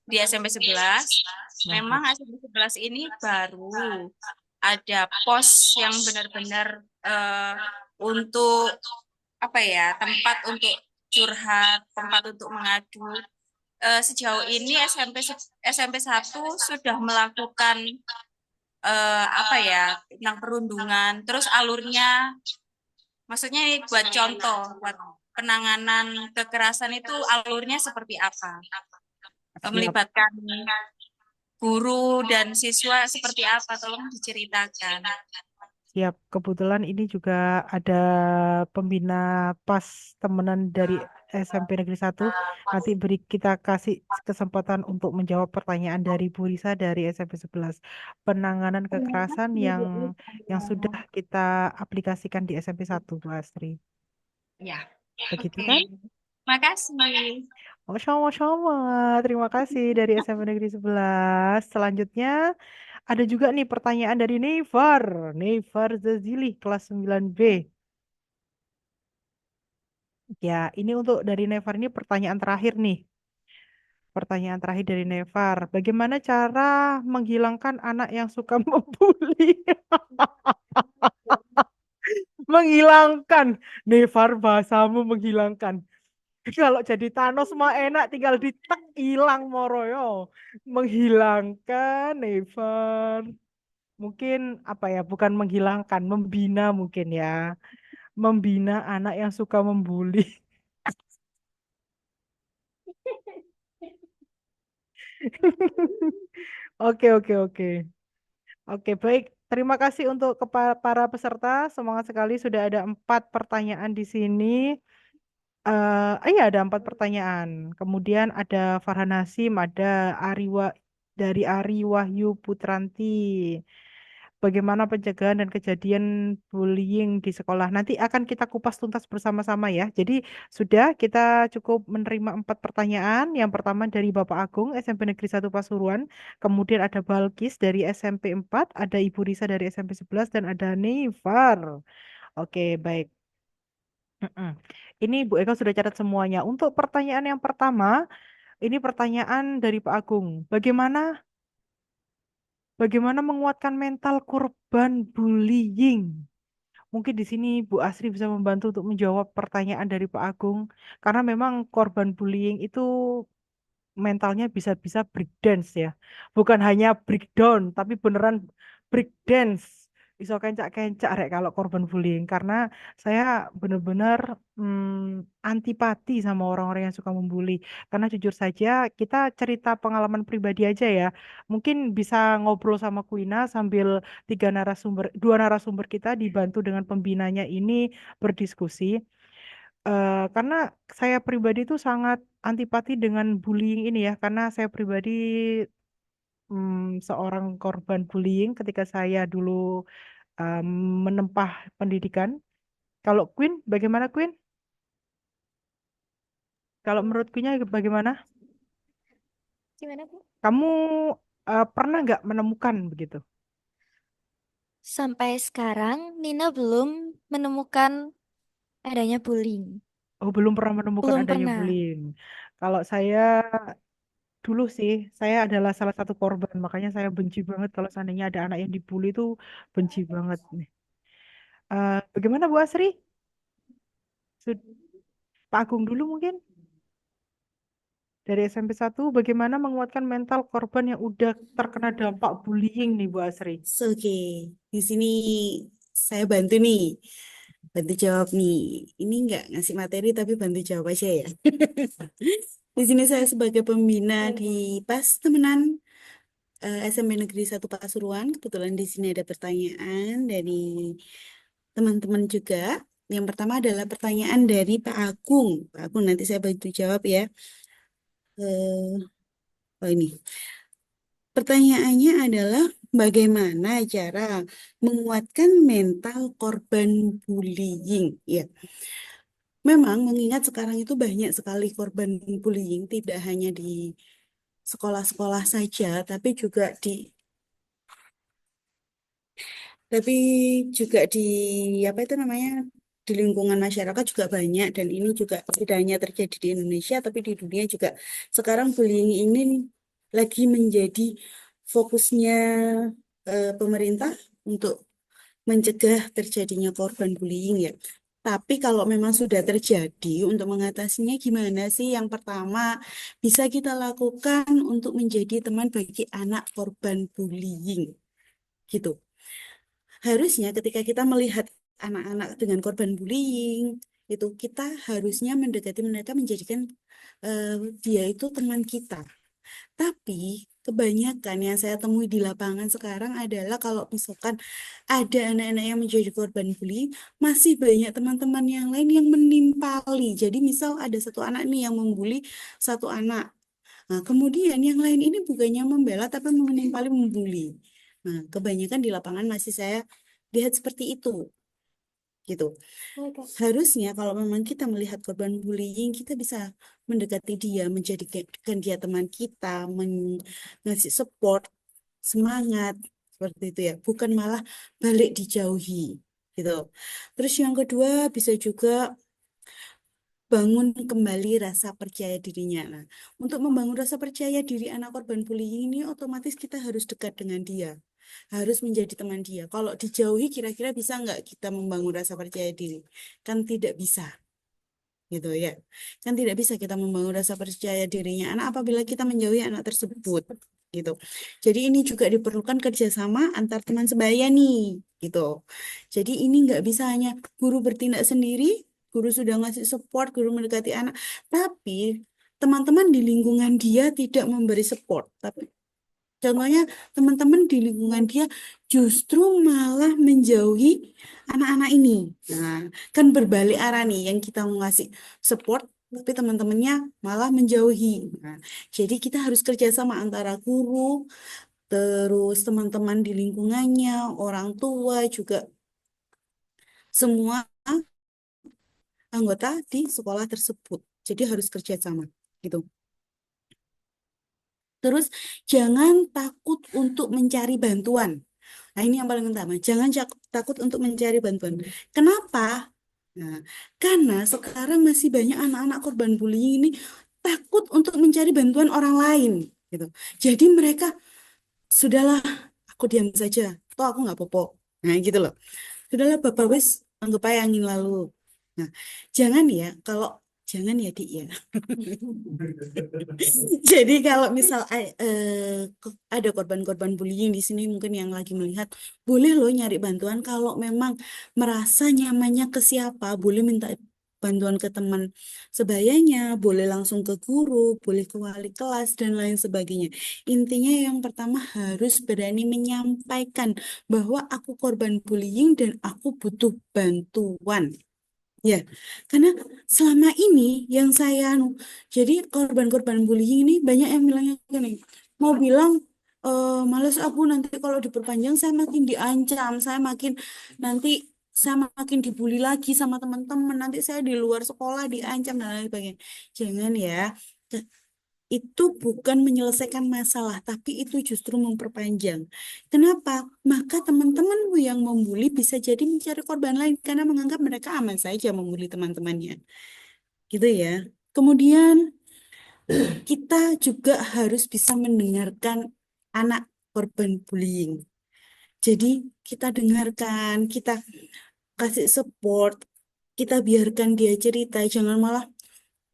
di SMP 11. Memang Mantap. SMP 11 ini baru ada pos yang benar-benar untuk apa ya, tempat untuk curhat, tempat untuk mengadu. Sejauh ini SMP 1 sudah melakukan apa ya, tentang perundungan. Terus alurnya, maksudnya ini buat contoh, buat penanganan kekerasan itu alurnya seperti apa? Siap. Melibatkan guru dan siswa seperti apa? Tolong diceritakan. Siap. Kebetulan ini juga ada pembina pas temenan dari SMP Negeri 1. Nanti kita kasih kesempatan untuk menjawab pertanyaan dari Bu Risa dari SMP 11. Penanganan kekerasan yang sudah kita aplikasikan di SMP 1, Bu Astri. Ya, Begitu oke. kan? Makasih. Oh, sama-sama. Terima kasih dari SMP Negeri 11. Selanjutnya ada juga nih pertanyaan dari Nevar. Nevar Zazili, kelas 9B. Ya, ini untuk dari Nevar ini pertanyaan terakhir nih. Pertanyaan terakhir dari Nevar. Bagaimana cara menghilangkan anak yang suka membuli? Menghilangkan. Nevar, bahasamu menghilangkan. Kalau jadi Thanos mah enak, tinggal ditek hilang moroyo. Menghilangkan, Never. Mungkin apa ya? Bukan menghilangkan, membina mungkin ya. Membina anak yang suka membuli. Oke, oke, oke. Oke, baik. Terima kasih untuk para peserta. Semangat sekali sudah ada 4 pertanyaan di sini. Iya ada 4 pertanyaan. Kemudian ada Farhan Hasim, ada dari Ari Wahyu Putranti. Bagaimana pencegahan dan kejadian bullying di sekolah? Nanti akan kita kupas tuntas bersama-sama ya. Jadi sudah kita cukup menerima 4 pertanyaan. Yang pertama dari Bapak Agung SMP Negeri 1 Pasuruan. Kemudian ada Balkis dari SMP 4, ada Ibu Risa dari SMP 11 dan ada Nifar. Oke, baik. Mm-mm. Ini Bu Eka sudah catat semuanya. Untuk pertanyaan yang pertama, ini pertanyaan dari Pak Agung. Bagaimana menguatkan mental korban bullying? Mungkin di sini Bu Asri bisa membantu untuk menjawab pertanyaan dari Pak Agung. Karena memang korban bullying itu mentalnya bisa-bisa breakdance ya. Bukan hanya breakdown, tapi beneran breakdance. Iso kencak-kencak rek kalau korban bullying. Karena saya bener-bener antipati sama orang-orang yang suka membuli. Karena jujur saja, kita cerita pengalaman pribadi aja ya. Mungkin bisa ngobrol sama Kuina sambil dua narasumber kita dibantu dengan pembinanya ini berdiskusi. Karena saya pribadi itu sangat antipati dengan bullying ini ya, karena saya pribadi seorang korban bullying ketika saya dulu em, menempuh pendidikan. Kalau Queen, bagaimana Queen? Kalau menurut Queennya bagaimana? Gimana, Bu? Kamu pernah nggak menemukan begitu? Sampai sekarang Nina belum menemukan adanya bullying. Oh, belum pernah menemukan Belum adanya pernah. bullying. Kalau saya dulu sih, saya adalah salah satu korban, makanya saya benci banget kalau seandainya ada anak yang dibully itu benci banget. Bagaimana Bu Asri? Sud- Pak Agung dulu mungkin dari SMP 1 bagaimana menguatkan mental korban yang udah terkena dampak bullying nih Bu Asri? Oke, di sini saya bantu nih, bantu jawab nih. Ini nggak ngasih materi tapi bantu jawab aja ya. Di sini saya sebagai pembina di PAS temenan SMP Negeri 1 Pasuruan. Kebetulan di sini ada pertanyaan dari teman-teman juga. Yang pertama adalah pertanyaan dari Pak Agung. Pak Agung nanti saya bantu jawab ya. Oh ini. Pertanyaannya adalah bagaimana cara menguatkan mental korban bullying? Ya, memang mengingat sekarang itu banyak sekali korban bullying, tidak hanya di sekolah-sekolah saja, tapi juga di apa itu namanya di lingkungan masyarakat juga banyak dan ini juga tidak hanya terjadi di Indonesia tapi di dunia juga sekarang bullying ini lagi menjadi fokusnya pemerintah untuk mencegah terjadinya korban bullying ya. Tapi kalau memang sudah terjadi, untuk mengatasinya gimana sih? Yang pertama, bisa kita lakukan untuk menjadi teman bagi anak korban bullying. Gitu. Harusnya ketika kita melihat anak-anak dengan korban bullying, itu kita harusnya mendekati mereka menjadikan dia itu teman kita. Tapi kebanyakan yang saya temui di lapangan sekarang adalah kalau misalkan ada anak-anak yang menjadi korban bullying, masih banyak teman-teman yang lain yang menimpali. Jadi misal ada satu anak nih yang membuli satu anak. Nah, kemudian yang lain ini bukannya membela tapi menimpali membuli. Nah, kebanyakan di lapangan masih saya lihat seperti itu. Gitu. Harusnya kalau memang kita melihat korban bullying, kita bisa mendekati dia, menjadikan dia teman kita, ngasih support, semangat, seperti itu ya. Bukan malah balik dijauhi, gitu. Terus yang kedua bisa juga bangun kembali rasa percaya dirinya. Nah, untuk membangun rasa percaya diri anak korban bullying ini otomatis kita harus dekat dengan dia, harus menjadi teman dia. Kalau dijauhi kira-kira bisa nggak kita membangun rasa percaya diri? Kan tidak bisa, gitu ya. Kan tidak bisa kita membangun rasa percaya dirinya anak apabila kita menjauhi anak tersebut, gitu. Jadi ini juga diperlukan kerjasama antar teman sebaya nih, gitu. Jadi ini nggak bisa hanya guru bertindak sendiri, guru sudah ngasih support, guru mendekati anak, tapi teman-teman di lingkungan dia tidak memberi support. Tapi contohnya teman-teman di lingkungan dia justru malah menjauhi anak-anak ini. Nah, kan berbalik arah nih yang kita mau ngasih support, tapi teman-temannya malah menjauhi. Nah, jadi kita harus kerjasama antara guru, terus teman-teman di lingkungannya, orang tua juga, semua anggota di sekolah tersebut. Jadi harus kerjasama, gitu. Terus jangan takut untuk mencari bantuan. Nah, ini yang paling utama. Jangan takut untuk mencari bantuan. Kenapa? Nah, karena sekarang masih banyak anak-anak korban bullying ini takut untuk mencari bantuan orang lain, gitu. Jadi mereka sudahlah, aku diam saja. Toh aku nggak apa-apa. Nah, gitu loh. Sudahlah, Bapak wes anggap aja angin lalu. Nah, jangan ya, jangan ya, Dik ya. Jadi kalau misal ada korban-korban bullying di sini mungkin yang lagi melihat, boleh loh nyari bantuan kalau memang merasa nyamannya ke siapa, boleh minta bantuan ke teman sebayanya, boleh langsung ke guru, boleh ke wali kelas dan lain sebagainya. Intinya yang pertama harus berani menyampaikan bahwa aku korban bullying dan aku butuh bantuan. Ya, karena selama ini yang saya jadi korban-korban bullying ini banyak yang bilangnya gini, mau bilang males aku nanti kalau diperpanjang saya makin diancam, nanti saya makin dibully lagi sama teman-teman, nanti saya di luar sekolah diancam dan lain sebagainya. Jangan ya. Itu bukan menyelesaikan masalah, tapi itu justru memperpanjang. Kenapa? Maka teman-temanmu yang membuli bisa jadi mencari korban lain karena menganggap mereka aman saja membuli teman-temannya. Gitu ya. Kemudian kita juga harus bisa mendengarkan anak korban bullying. Jadi kita dengarkan, kita kasih support, kita biarkan dia cerita, jangan malah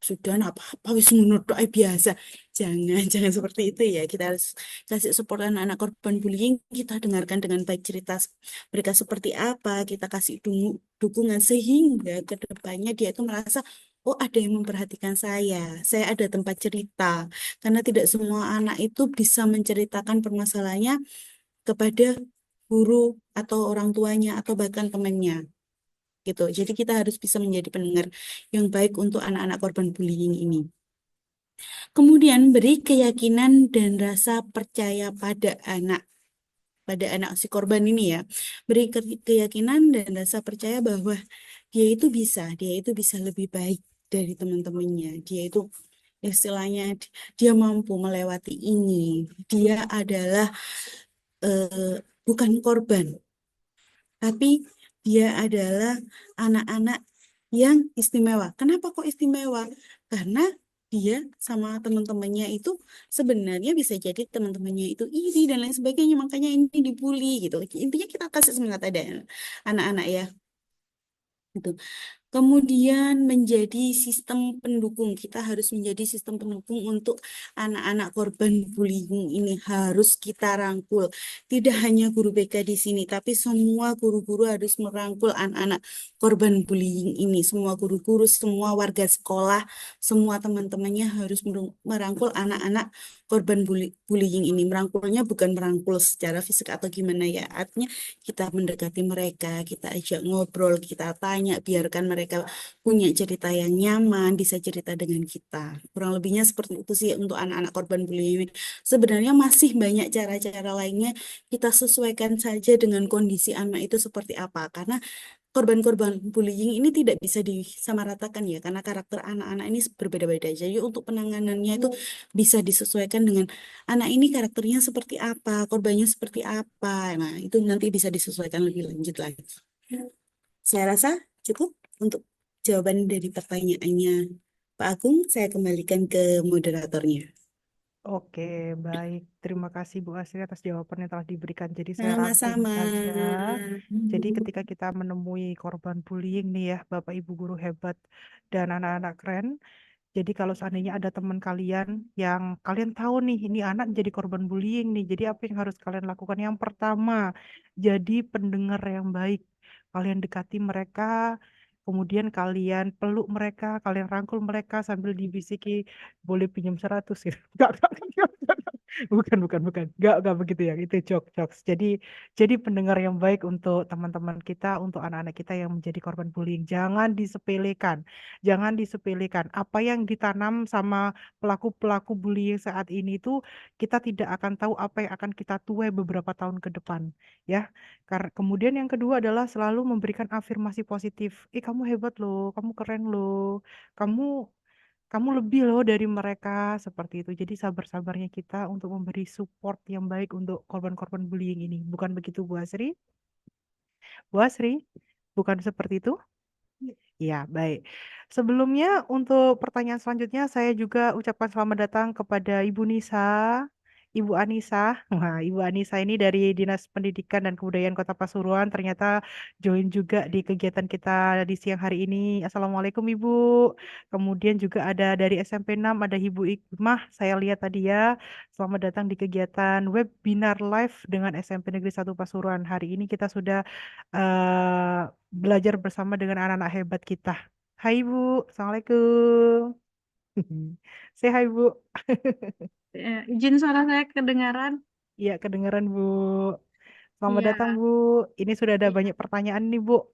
sudah nah apa-apa wis ngono tok ae biasa. Jangan seperti itu ya. Kita harus kasih support anak-anak korban bullying, kita dengarkan dengan baik cerita mereka seperti apa, kita kasih dukungan sehingga ke depannya dia itu merasa oh ada yang memperhatikan saya ada tempat cerita. Karena tidak semua anak itu bisa menceritakan permasalahannya kepada guru atau orang tuanya atau bahkan temannya, gitu. Jadi kita harus bisa menjadi pendengar yang baik untuk anak-anak korban bullying ini. Kemudian beri keyakinan dan rasa percaya pada anak si korban ini ya. Beri keyakinan dan rasa percaya bahwa dia itu bisa lebih baik dari teman-temannya. Dia itu istilahnya dia mampu melewati ini. Dia adalah bukan korban, tapi dia adalah anak-anak yang istimewa. Kenapa kok istimewa? Karena dia sama teman-temannya itu sebenarnya bisa jadi teman-temannya itu iri dan lain sebagainya, makanya ini dibully gitu. Intinya kita kasih semangat ada anak-anak ya. Gitu. Kemudian menjadi sistem pendukung. Kita harus menjadi sistem pendukung untuk anak-anak korban bullying ini harus kita rangkul. Tidak hanya guru BK di sini, tapi semua guru-guru harus merangkul anak-anak korban bullying ini. Semua guru-guru, semua warga sekolah, semua teman-temannya harus merangkul anak-anak korban bullying ini. Merangkulnya bukan merangkul secara fisik atau gimana ya. Artinya kita mendekati mereka, kita ajak ngobrol, kita tanya, biarkan mereka punya cerita yang nyaman, bisa cerita dengan kita. Kurang lebihnya seperti itu sih untuk anak-anak korban bullying. Sebenarnya masih banyak cara-cara lainnya, kita sesuaikan saja dengan kondisi anak itu seperti apa. Karena korban-korban bullying ini tidak bisa disamaratakan ya, karena karakter anak-anak ini berbeda-beda. Jadi untuk penanganannya itu bisa disesuaikan dengan anak ini karakternya seperti apa, korbannya seperti apa. Nah, itu nanti bisa disesuaikan lebih lanjut lagi. Saya rasa cukup untuk jawaban dari pertanyaannya Pak Agung. Saya kembalikan ke moderatornya. Oke, baik. Terima kasih Bu Asri atas jawaban yang telah diberikan. Jadi saya rangkum Sama-sama. saja. Jadi ketika kita menemui korban bullying nih ya, Bapak Ibu guru hebat dan anak-anak keren. Jadi kalau seandainya ada teman kalian yang kalian tahu nih, ini anak jadi korban bullying nih. Jadi apa yang harus kalian lakukan? Yang pertama, jadi pendengar yang baik. Kalian dekati mereka, kemudian kalian peluk mereka, kalian rangkul mereka sambil dibisiki, boleh pinjam 100 gitu. Enggak. Bukan. Enggak begitu ya. Itu jokes. Jadi pendengar yang baik untuk teman-teman kita, untuk anak-anak kita yang menjadi korban bullying. Jangan disepelekan. Jangan disepelekan. Apa yang ditanam sama pelaku-pelaku bullying saat ini itu kita tidak akan tahu apa yang akan kita tuai beberapa tahun ke depan, ya. Karena kemudian yang kedua adalah selalu memberikan afirmasi positif. Kamu hebat loh, kamu keren loh, kamu kamu lebih loh dari mereka seperti itu. Jadi sabar-sabarnya kita untuk memberi support yang baik untuk korban-korban bullying ini. Bukan begitu Bu Asri? Bu Asri, bukan seperti itu? Ya, baik. Sebelumnya untuk pertanyaan selanjutnya saya juga ucapkan selamat datang kepada Ibu Nisa, Ibu Anissa. Wah, Ibu Anissa ini dari Dinas Pendidikan dan Kebudayaan Kota Pasuruan ternyata join juga di kegiatan kita di siang hari ini. Assalamualaikum Ibu. Kemudian juga ada dari SMP 6 ada Ibu Ikmah. Saya lihat tadi ya. Selamat datang di kegiatan webinar live dengan SMP Negeri 1 Pasuruan. Hari ini kita sudah belajar bersama dengan anak-anak hebat kita. Hai Bu, Assalamualaikum. Say hai Bu. Izin suara saya kedengaran? Iya, kedengaran Bu. Selamat Iya, datang Bu. Ini sudah ada iya. banyak pertanyaan nih Bu.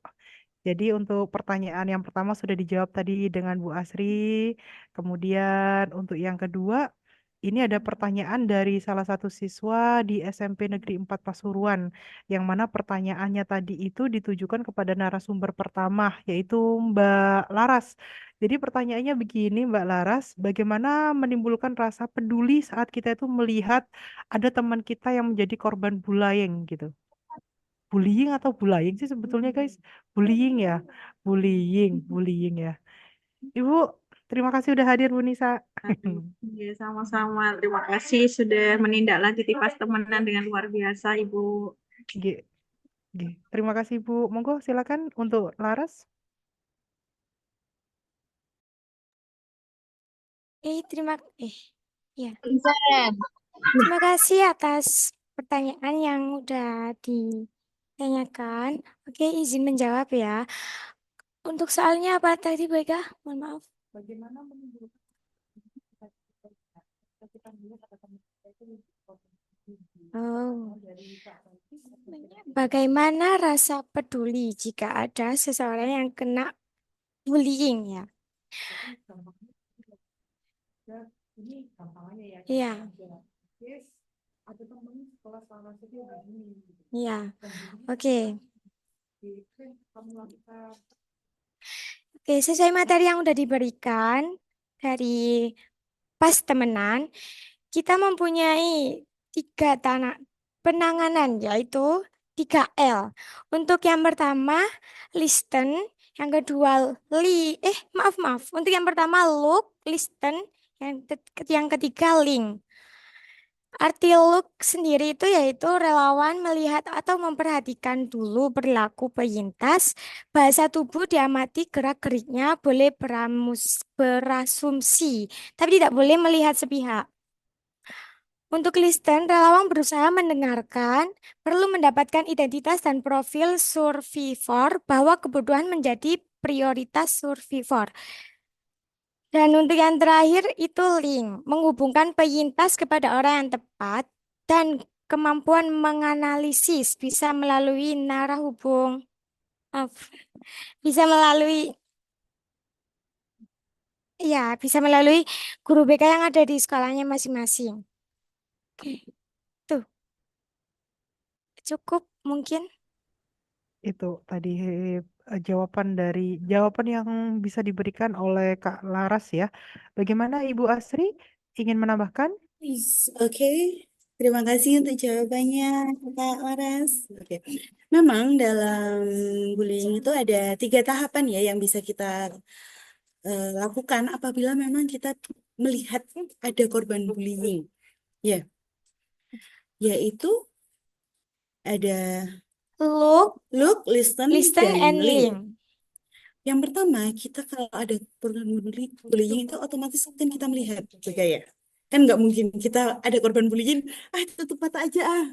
Jadi untuk pertanyaan yang pertama sudah dijawab tadi dengan Bu Asri. Kemudian untuk yang kedua, ini ada pertanyaan dari salah satu siswa di SMP Negeri 4 Pasuruan, yang mana pertanyaannya tadi itu ditujukan kepada narasumber pertama, yaitu Mbak Laras. Jadi pertanyaannya begini Mbak Laras, bagaimana menimbulkan rasa peduli saat kita itu melihat ada teman kita yang menjadi korban bullying gitu. Bullying atau bullying sih sebetulnya guys? Bullying ya, bullying ya. Ibu, terima kasih udah hadir Bu Nisa. Iya, sama-sama. Terima kasih sudah menindaklanjuti pas temenan dengan luar biasa, Ibu. G- Terima kasih Bu. Monggo silakan untuk Laras. Ya. Terima kasih atas pertanyaan yang udah ditanyakan. Oke, izin menjawab ya. Untuk soalnya apa tadi, Bu Eka? Mohon maaf. Bagaimana menimbulkan kita melihat ada teman kita itu Oh. Bagaimana rasa peduli jika ada seseorang yang kena bullying ya? ini gampangnya ya. Iya. Ada teman sekolah salah satu begini. Iya. Oke. Kamu lakukan. Oke, sesuai materi yang udah diberikan dari pas temenan, kita mempunyai 3 penanganan, yaitu 3L. Untuk yang pertama, listen. Yang kedua, maaf. Untuk yang pertama, look, listen. Yang ketiga, link. Arti look sendiri itu yaitu relawan melihat atau memperhatikan dulu perilaku penyintas, bahasa tubuh diamati gerak-geriknya, boleh berasumsi, tapi tidak boleh melihat sepihak. Untuk listen, relawan berusaha mendengarkan, perlu mendapatkan identitas dan profil survivor bahwa kebutuhan menjadi prioritas survivor. Dan untuk yang terakhir itu link, menghubungkan penyintas kepada orang yang tepat dan kemampuan menganalisis bisa melalui narah hubung, maaf, bisa melalui, ya, bisa melalui guru BK yang ada di sekolahnya masing-masing. Oke, tuh cukup mungkin. Itu tadi jawaban yang bisa diberikan oleh Kak Laras ya. Bagaimana Ibu Asri ingin menambahkan? Oke, terima kasih untuk jawabannya, Kak Laras. Oke, memang dalam bullying itu ada 3 tahapan ya yang bisa kita lakukan apabila memang kita melihat ada korban bullying. Ya, yaitu ada Look, look, listen, listen, dan and link. link. Yang pertama, kita kalau ada korban bullying itu otomatis kan kita melihat juga ya. Kan nggak mungkin kita ada korban bullying, tutup mata aja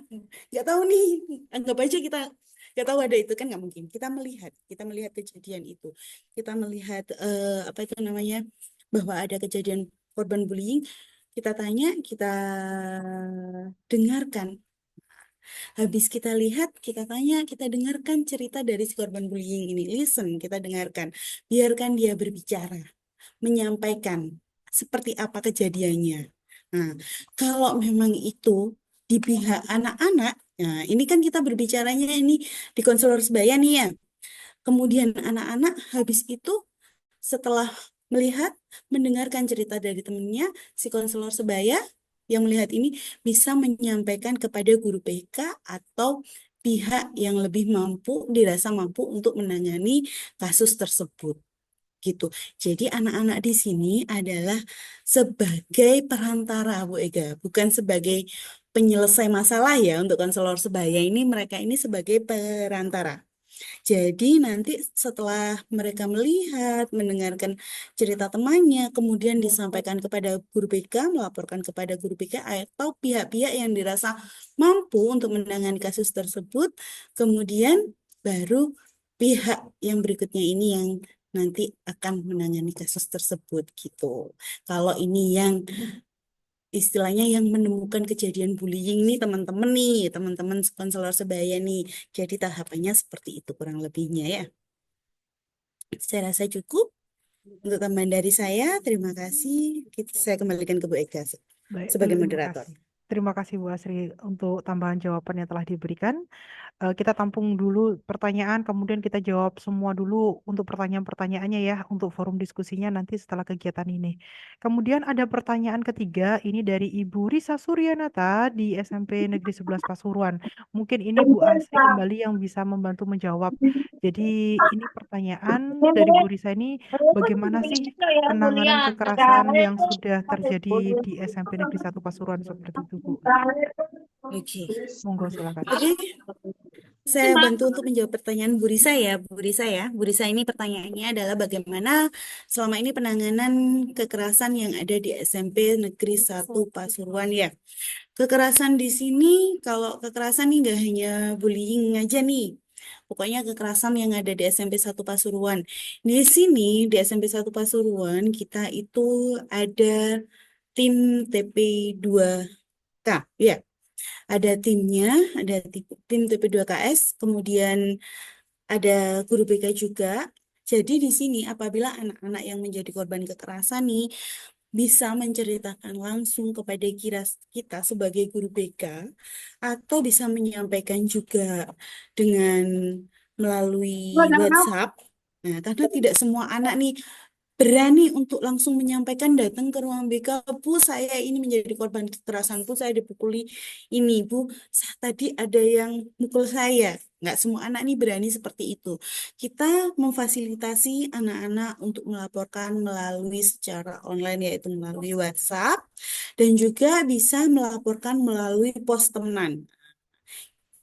nggak tahu nih, anggap aja kita nggak tahu ada itu, kan nggak mungkin. Kita melihat kejadian itu, kita melihat apa itu namanya, bahwa ada kejadian korban bullying, kita tanya, kita dengarkan. Habis kita lihat, kita tanya, kita dengarkan cerita dari si korban bullying ini. Listen, kita dengarkan. Biarkan dia berbicara, menyampaikan seperti apa kejadiannya. Nah, kalau memang itu di pihak anak-anak, nah ini kan kita berbicaranya ini di konselor sebaya nih ya. Kemudian anak-anak habis itu setelah melihat, mendengarkan cerita dari temannya, si konselor sebaya yang melihat ini bisa menyampaikan kepada guru BK atau pihak yang lebih mampu, dirasa mampu untuk menangani kasus tersebut. Gitu. Jadi anak-anak di sini adalah sebagai perantara, Bu Ega, bukan sebagai penyelesai masalah ya. Untuk konselor sebaya ini, mereka ini sebagai perantara. Jadi nanti setelah mereka melihat, mendengarkan cerita temannya, kemudian disampaikan kepada guru BK, melaporkan kepada guru BK atau pihak-pihak yang dirasa mampu untuk menangani kasus tersebut, kemudian baru pihak yang berikutnya ini yang nanti akan menangani kasus tersebut gitu. Kalau ini yang istilahnya yang menemukan kejadian bullying nih teman-teman konselor sebaya nih. Jadi tahapannya seperti itu kurang lebihnya ya. Saya rasa cukup untuk tambahan dari saya. Terima kasih. Saya kembalikan ke Bu Ega Baik, sebagai terima moderator. kasih. Terima kasih Bu Asri untuk tambahan jawaban yang telah diberikan. Kita tampung dulu pertanyaan, kemudian kita jawab semua dulu untuk pertanyaan-pertanyaannya ya, untuk forum diskusinya nanti setelah kegiatan ini. Kemudian ada pertanyaan ketiga, ini dari Ibu Risa Suryanata di SMP Negeri 11 Pasuruan. Mungkin ini Bu Asri kembali yang bisa membantu menjawab. Jadi ini pertanyaan dari Bu Risa ini, bagaimana sih penanganan kekerasan yang sudah terjadi di SMP Negeri 1 Pasuruan seperti itu, Bu? Oke. Monggo silakan. Oke. Saya bantu untuk menjawab pertanyaan Bu Risa ya, Bu Risa ya. Bu Risa ini pertanyaannya adalah bagaimana selama ini penanganan kekerasan yang ada di SMP Negeri 1 Pasuruan ya. Kekerasan di sini, kalau kekerasan nih nggak hanya bullying aja nih. Pokoknya kekerasan yang ada di SMP 1 Pasuruan. Di sini, di SMP 1 Pasuruan, kita itu ada tim TP2K, ya. Ada timnya, ada tim TP2KS, kemudian ada guru BK juga. Jadi di sini apabila anak-anak yang menjadi korban kekerasan nih bisa menceritakan langsung kepada kita sebagai guru BK atau bisa menyampaikan juga dengan melalui WhatsApp. Nah, karena tidak semua anak nih berani untuk langsung menyampaikan, datang ke ruang BK, Bu, saya ini menjadi korban kekerasan, Bu, saya dipukuli ini, Bu, tadi ada yang mukul saya. Nggak semua anak ini berani seperti itu. Kita memfasilitasi anak-anak untuk melaporkan melalui secara online, yaitu melalui WhatsApp, dan juga bisa melaporkan melalui pos temenan.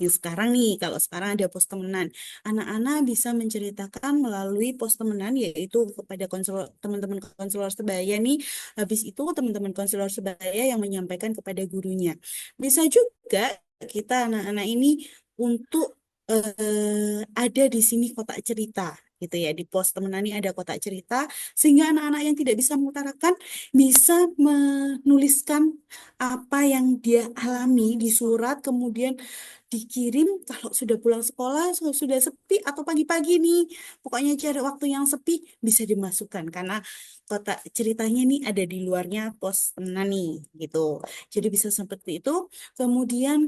Sekarang nih, kalau sekarang ada pos temenan, anak-anak bisa menceritakan melalui pos temenan, yaitu kepada teman-teman konselor sebaya nih. Habis itu teman-teman konselor sebaya yang menyampaikan kepada gurunya. Bisa juga kita anak-anak ini untuk ada di sini kotak cerita gitu ya, di pos temenan ini ada kotak cerita sehingga anak-anak yang tidak bisa mengutarakan bisa menuliskan apa yang dia alami di surat, kemudian dikirim kalau sudah pulang sekolah, sudah sepi atau pagi-pagi nih, pokoknya cari waktu yang sepi bisa dimasukkan karena kotak ceritanya ini ada di luarnya pos temenan nih gitu, jadi bisa seperti itu. Kemudian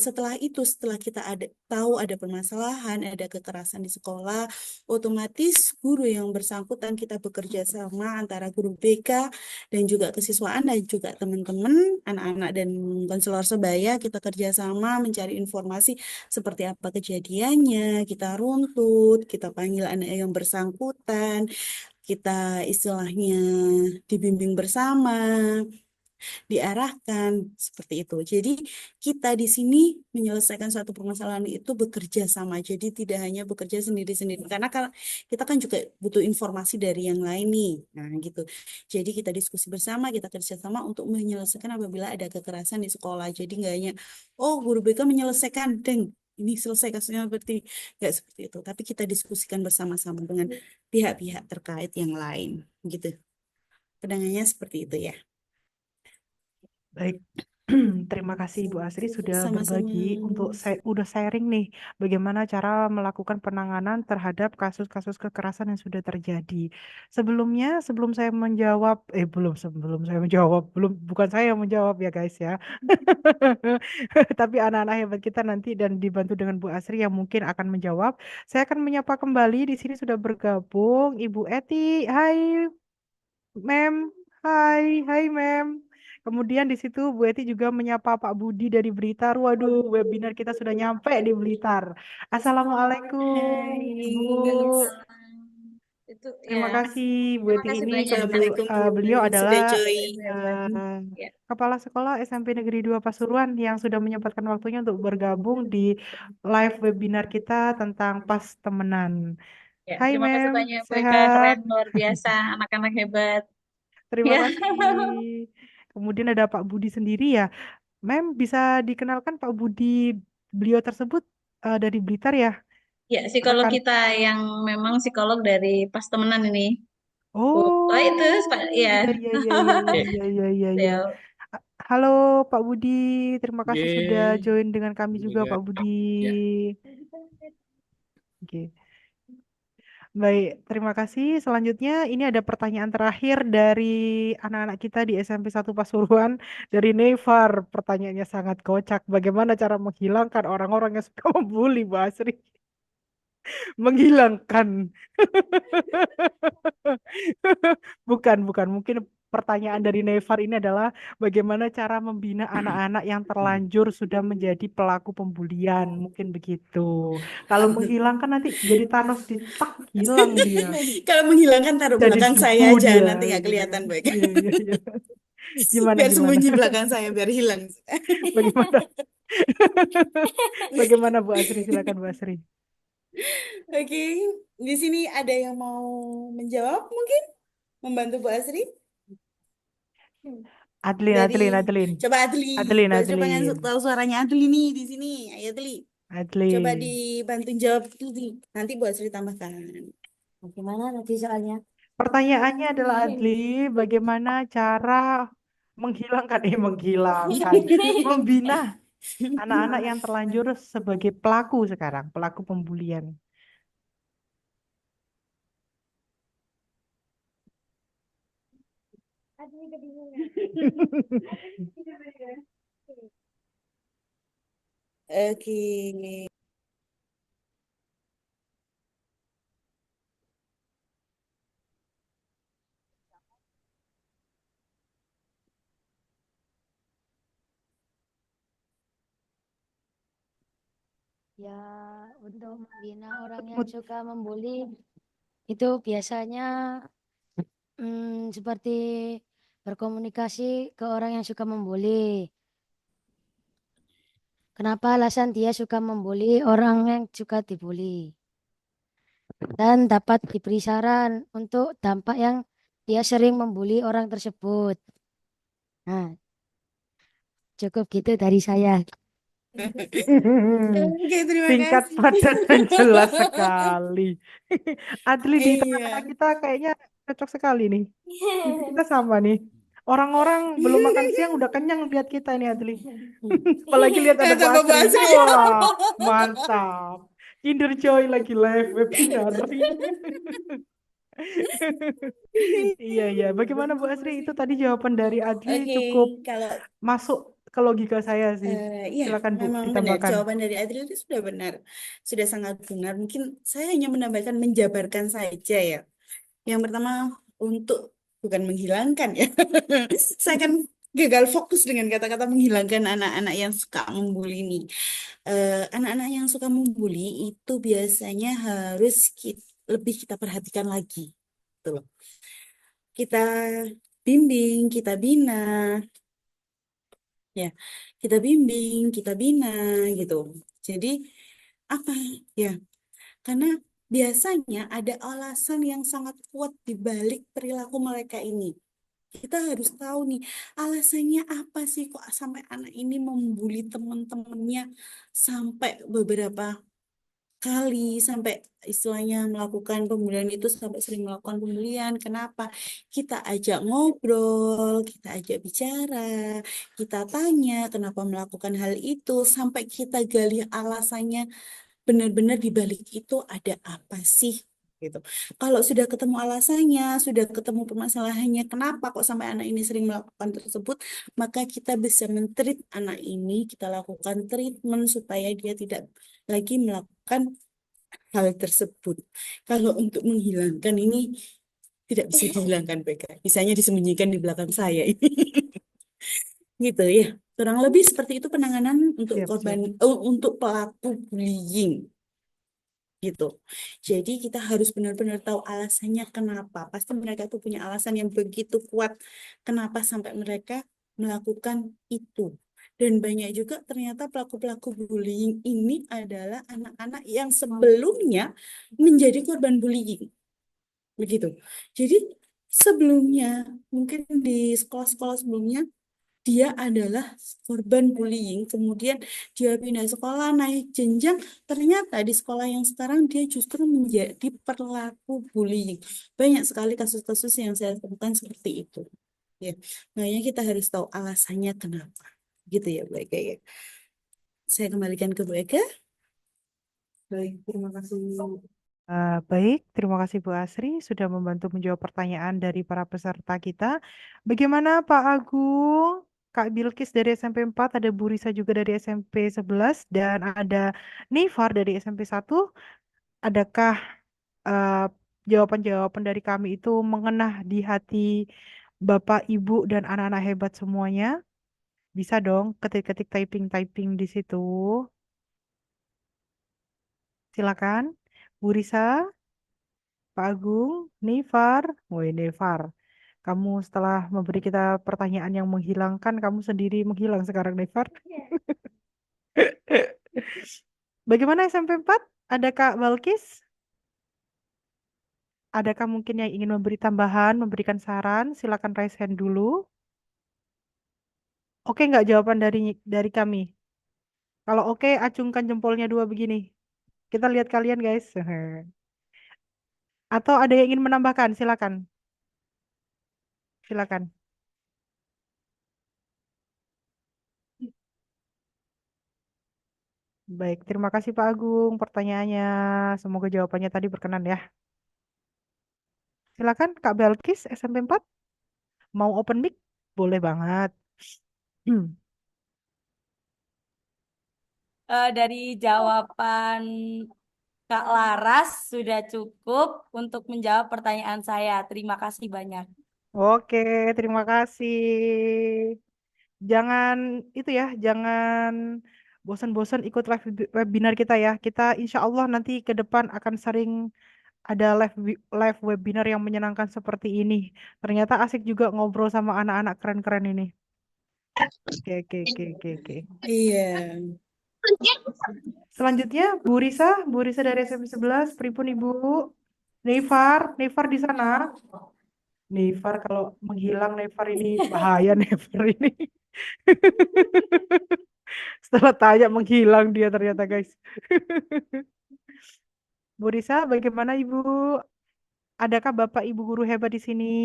setelah itu, setelah kita tahu ada permasalahan, ada kekerasan di sekolah, otomatis guru yang bersangkutan kita bekerja sama antara guru BK dan juga kesiswaan dan juga teman-teman, anak-anak dan konselor sebaya, kita kerjasama mencari informasi seperti apa kejadiannya, kita runtut, kita panggil anak yang bersangkutan, kita istilahnya dibimbing bersama, diarahkan seperti itu. Jadi kita di sini menyelesaikan suatu permasalahan itu bekerja sama. Jadi tidak hanya bekerja sendiri-sendiri. Karena kita kan juga butuh informasi dari yang lain nih. Nah gitu. Jadi kita diskusi bersama, kita kerja sama untuk menyelesaikan apabila ada kekerasan di sekolah. Jadi nggak hanya, oh guru BK menyelesaikan, deng, ini selesai kasusnya seperti nggak seperti itu. Tapi kita diskusikan bersama-sama dengan pihak-pihak terkait yang lain. Gitu. Pandangannya seperti itu ya. Baik, terima kasih Ibu Asri sudah Sama-sama. berbagi untuk udah sharing nih bagaimana cara melakukan penanganan terhadap kasus-kasus kekerasan yang sudah terjadi. Sebelumnya, sebelum saya menjawab, sebelum saya menjawab, bukan saya yang menjawab ya guys ya. Tapi anak-anak hebat kita nanti dan dibantu dengan Bu Asri yang mungkin akan menjawab. Saya akan menyapa kembali di sini sudah bergabung Ibu Eti. Hai, Mem. Hai, Mem. Kemudian di situ Bu Eti juga menyapa Pak Budi dari Blitar. Waduh, webinar kita sudah nyampe di Blitar. Assalamualaikum, Ibu. Itu Terima ya. kasih Bu Terima Eti kasih ini banyak. Assalamualaikum Bu, beliau adalah sudah join. eh, Kepala Sekolah SMP Negeri 2 Pasuruan yang sudah menyempatkan waktunya untuk bergabung di live webinar kita tentang pas temenan. Ya, Hai terima kasih Mem, banyak Bu Eka, sehat? keren luar biasa, anak-anak hebat. Terima Ya. kasih. Kemudian ada Pak Budi sendiri ya. Mem, bisa dikenalkan Pak Budi, beliau tersebut dari Blitar ya? Ya, psikolog Rekan. kita yang memang psikolog dari pas temenan ini. Bu. Oh, itu Oh, Pak. Ya. iya, iya, iya, iya, iya, iya, iya, iya. Ya. Halo Pak Budi, terima kasih sudah join dengan kami juga Pak Budi. Oke. Baik, terima kasih. Selanjutnya ini ada pertanyaan terakhir dari anak-anak kita di SMP 1 Pasuruan dari Nevar. Pertanyaannya sangat kocak. Bagaimana cara menghilangkan orang-orang yang suka membuli, Bu Asri? Menghilangkan. Bukan. Mungkin pertanyaan dari Nevar ini adalah bagaimana cara membina anak-anak yang terlanjur sudah menjadi pelaku pembulian. Mungkin begitu. Kalau menghilangkan nanti jadi Thanos tak hilang dia. Kalau menghilangkan taruh Jadi belakang saya debu aja, dia nanti nggak gitu kelihatan kan. baik. Iya, iya, iya. Gimana, Biar gimana? sembunyi belakang saya, biar hilang. Bagaimana? Bagaimana Bu Asri? Silakan Bu Asri. Oke, di sini ada yang mau menjawab mungkin? Membantu Bu Asri? Adlin, Dari, Adlin. coba Adli. Adlin, Bu Asri pengen Adlin. tahu suaranya Adli nih di sini. Ayo Adli. Coba Adlin. dibantu jawab Adli. Nanti Bu Asri tambahkan. Gimana tadi soalnya? Pertanyaannya adalah Adli, bagaimana cara menghilangkan, membina anak-anak yang terlanjur sebagai pelaku sekarang, pelaku pembulian. Oke. Ya, untuk membina orang yang suka membuli itu biasanya seperti berkomunikasi ke orang yang suka membuli. Kenapa alasan dia suka membuli orang yang suka dibully? Dan dapat diberi saran untuk dampak yang dia sering membuli orang tersebut. Nah, cukup gitu dari saya. Oke, terima Singkat, kasih. padat, dan jelas sekali. Adli di tengah-tengah Iya. kita kayaknya cocok sekali nih. Mimpi kita sama nih. Orang-orang belum makan siang udah kenyang lihat kita ini Adli. Apalagi lihat ada Bu Tambah Bu Asri. Asri. Wah, mantap. Kinder Joy lagi live webinar. Iya, iya. Bagaimana Bu Asri? Itu tadi jawaban dari Adli Oke, cukup kalau masuk ke logika saya sih. iya, Silakan Bu, memang benar. ditambahkan. Jawaban dari Adriel itu sudah benar. Sudah sangat benar. Mungkin saya hanya menambahkan, menjabarkan saja ya. Yang pertama, untuk bukan menghilangkan ya. Saya kan gagal fokus dengan kata-kata menghilangkan anak-anak yang suka membuli ini. Anak-anak yang suka membuli itu biasanya harus lebih kita perhatikan lagi. Gitu loh. Kita bimbing, kita bina, ya, kita bimbing, kita bina gitu. Jadi apa ya? Karena biasanya ada alasan yang sangat kuat di balik perilaku mereka ini. Kita harus tahu nih, alasannya apa sih kok sampai anak ini membuli teman-temannya sampai beberapa kali, sampai istilahnya melakukan pembulian itu, sampai sering melakukan pembulian. Kenapa? Kita ajak ngobrol, kita ajak bicara, kita tanya kenapa melakukan hal itu, sampai kita gali alasannya, benar-benar di balik itu ada apa sih gitu. Kalau sudah ketemu alasannya, sudah ketemu permasalahannya, kenapa kok sampai anak ini sering melakukan tersebut, maka kita bisa men-treat anak ini, kita lakukan treatment supaya dia tidak lagi melakukan hal tersebut. Kalau untuk menghilangkan ini tidak bisa dihilangkan, PK. Misalnya disembunyikan di belakang saya ini. Gitu ya. Kurang lebih seperti itu penanganan untuk Siap, korban, siap. untuk pelaku bullying gitu. Jadi kita harus benar-benar tahu alasannya kenapa. Pasti mereka tuh punya alasan yang begitu kuat kenapa sampai mereka melakukan itu. Dan banyak juga ternyata pelaku-pelaku bullying ini adalah anak-anak yang sebelumnya menjadi korban bullying. Begitu. Jadi sebelumnya, mungkin di sekolah-sekolah sebelumnya, dia adalah korban bullying, kemudian dia pindah sekolah, naik jenjang, ternyata di sekolah yang sekarang dia justru menjadi pelaku bullying. Banyak sekali kasus-kasus yang saya temukan seperti itu. Ya, makanya kita harus tahu alasannya kenapa. Gitu ya, Bu Eka ya. Saya kembalikan ke Bu Eka. Baik, terima kasih. Baik, terima kasih Bu Asri sudah membantu menjawab pertanyaan dari para peserta kita. Bagaimana Pak Agung? Kak Bilkis dari SMP 4, ada Bu Risa juga dari SMP 11, dan ada Nifar dari SMP 1. Adakah eh, jawaban-jawaban dari kami itu mengena di hati Bapak, Ibu, dan anak-anak hebat semuanya? Bisa dong ketik-ketik typing-typing di situ. Silakan. Bu Risa, Pak Agung, Nifar, woi Nifar. Kamu setelah memberi kita pertanyaan yang menghilangkan, kamu sendiri menghilang sekarang, Nifar. Bagaimana SMP 4? Ada Kak Balkis? Adakah mungkin yang ingin memberi tambahan, memberikan saran? Silakan raise hand dulu. Oke nggak jawaban dari kami? Kalau oke, acungkan jempolnya dua begini. Kita lihat kalian, guys. Atau ada yang ingin menambahkan? Silakan. Silakan. Baik, terima kasih Pak Agung pertanyaannya. Semoga jawabannya tadi berkenan ya. Silakan Kak Belkis SMP 4. Mau open mic? Boleh banget. Dari jawaban Kak Laras sudah cukup untuk menjawab pertanyaan saya. Terima kasih banyak. Oke, terima kasih. Jangan itu ya, jangan bosan-bosan ikut live webinar kita ya. Kita insya Allah nanti ke depan akan sering ada live webinar yang menyenangkan seperti ini. Ternyata asik juga ngobrol sama anak-anak keren-keren ini. Oke, oke, oke, oke, oke. Iya. Selanjutnya Bu Risa dari SMP 11, pripun Ibu? Nevar di sana. Nevar kalau menghilang Nevar ini bahaya Nevar ini. Setelah tanya menghilang dia ternyata guys. Bu Risa, bagaimana Ibu? Adakah Bapak Ibu guru hebat di sini?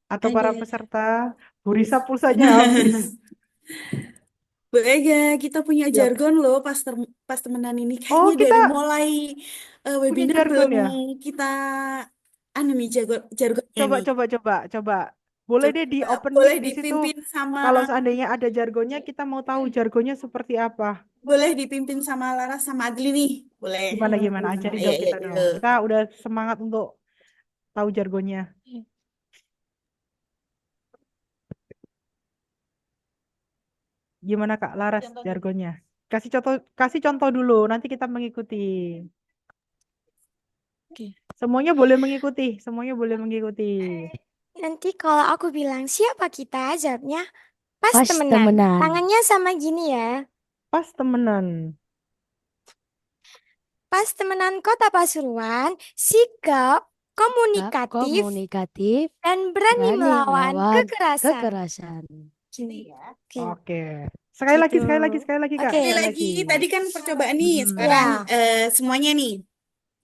Atau para Ada. peserta? Bu Risa pulsanya habis. Bu Ega, kita punya Siap. jargon loh pas temenan ini. Oh, Kayaknya kita dari mulai punya webinar jargon belum ya? kita nih jargonnya Coba, nih. coba. Boleh deh di Coba open boleh mic di situ. dipimpin sama Kalau seandainya ada jargonnya, kita mau tahu jargonnya seperti apa. boleh dipimpin sama Laras sama Adli nih. Boleh. Gimana? Ajarin dong kita dong. Kita udah semangat untuk tahu jargonnya. Gimana Kak Laras jargonnya? Kasih contoh dulu, nanti kita mengikuti. Oke. Semuanya boleh mengikuti. Nanti kalau aku bilang siapa kita, jawabnya pas Pas temenan. temenan. Tangannya sama gini ya. Pas temenan. Pas temenan Kota Pasuruan, sikap komunikatif Komunikatif dan berani melawan kekerasan. kekerasan. Gini ya. Oke. Oke. Sekali lagi Gitu. Kak. Oke. Sekali lagi, tadi kan percobaan nih, Hmm. sekarang Ya. semuanya nih.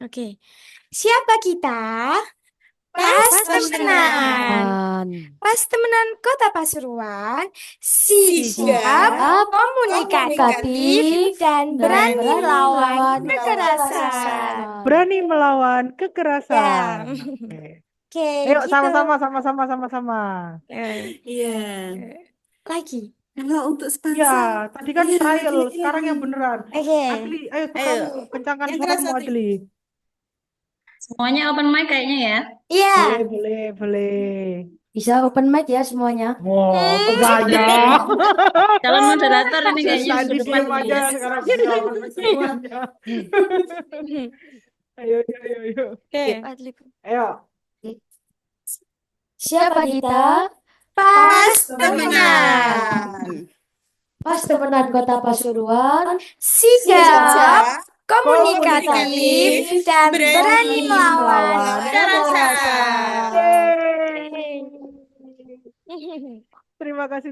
Oke. Siapa kita? Pas temenan. Pas temenan Kota Pasuruan, sigap komunikatif dan berani melawan kekerasan. Berani melawan kekerasan. Ya. Oke. Oke, Ayo gitu. sama-sama. Iya. Lagi. Kalau untuk Ya, sponsor, tadi kan iya, trial, gila-gila. sekarang yang beneran. Oke. Adli, ayo Ayo, kamu kencangkan yang keras suaramu Adli. Adli. Semuanya open mic kayaknya ya. Iya. Boleh. Bisa open mic ya semuanya. Wow, kok banyak. Calon moderator ini kayaknya Tadi minggu depan diem ini aja, ya. sekarang bisa open mic semuanya. Ayo. Oke. Ayo. Siapa kita? Pas Temenan. Pas temenan Kota Pasuruan. sigap komunikatif dan berani melawan kekerasan. Terima kasih.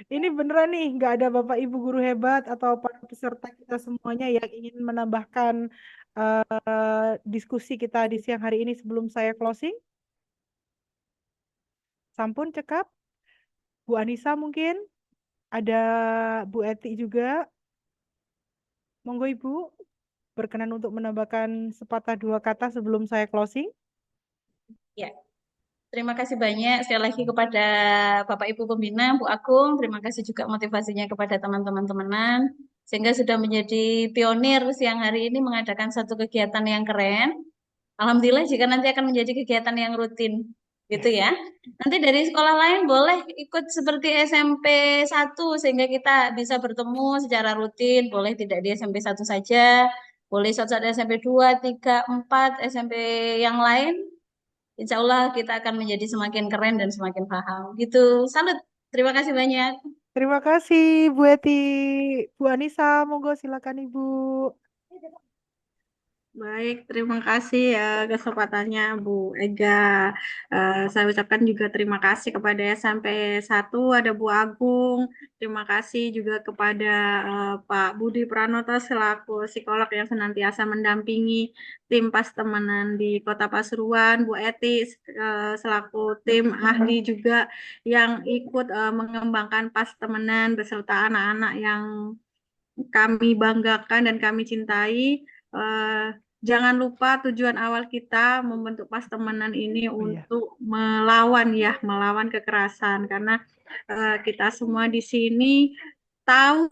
Ini beneran nih, nggak ada Bapak Ibu guru hebat atau para peserta kita semuanya yang ingin menambahkan diskusi kita di siang hari ini sebelum saya closing? Sampun cekap? Bu Anissa mungkin? Ada Bu Eti juga? Monggo Ibu, berkenan untuk menambahkan sepatah dua kata sebelum saya closing? Ya. Terima kasih banyak sekali lagi kepada Bapak Ibu Pembina, Bu Agung. Terima kasih juga motivasinya kepada teman-teman temenan. Sehingga sudah menjadi pionir siang hari ini mengadakan satu kegiatan yang keren. Alhamdulillah jika nanti akan menjadi kegiatan yang rutin. Gitu ya. Nanti dari sekolah lain boleh ikut seperti SMP 1 sehingga kita bisa bertemu secara rutin. Boleh tidak di SMP 1 saja. Boleh suatu SMP 2, 3, 4, SMP yang lain. Insya Allah kita akan menjadi semakin keren dan semakin paham. Gitu. Salut. Terima kasih banyak. Terima kasih Bu Eti. Bu Anissa, monggo silakan Ibu. Baik, terima kasih ya kesempatannya Bu Ega. Saya ucapkan juga terima kasih kepada SMP 1, ada Bu Agung. Terima kasih juga kepada Pak Budi Pranoto selaku psikolog yang senantiasa mendampingi tim pas temenan di Kota Pasuruan. Bu Eti selaku tim ahli juga yang ikut mengembangkan pas temenan beserta anak-anak yang kami banggakan dan kami cintai. Jangan lupa tujuan awal kita membentuk pas temenan ini untuk melawan kekerasan karena kita semua di sini tahu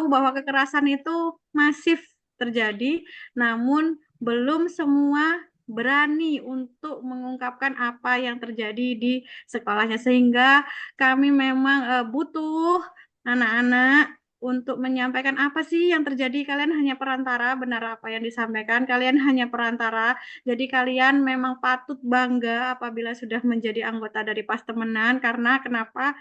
bahwa kekerasan itu masif terjadi, namun belum semua berani untuk mengungkapkan apa yang terjadi di sekolahnya, sehingga kami memang butuh anak-anak untuk menyampaikan apa sih yang terjadi. Kalian hanya perantara, benar apa yang disampaikan, kalian hanya perantara. Jadi kalian memang patut bangga apabila sudah menjadi anggota dari pas temenan, karena kenapa?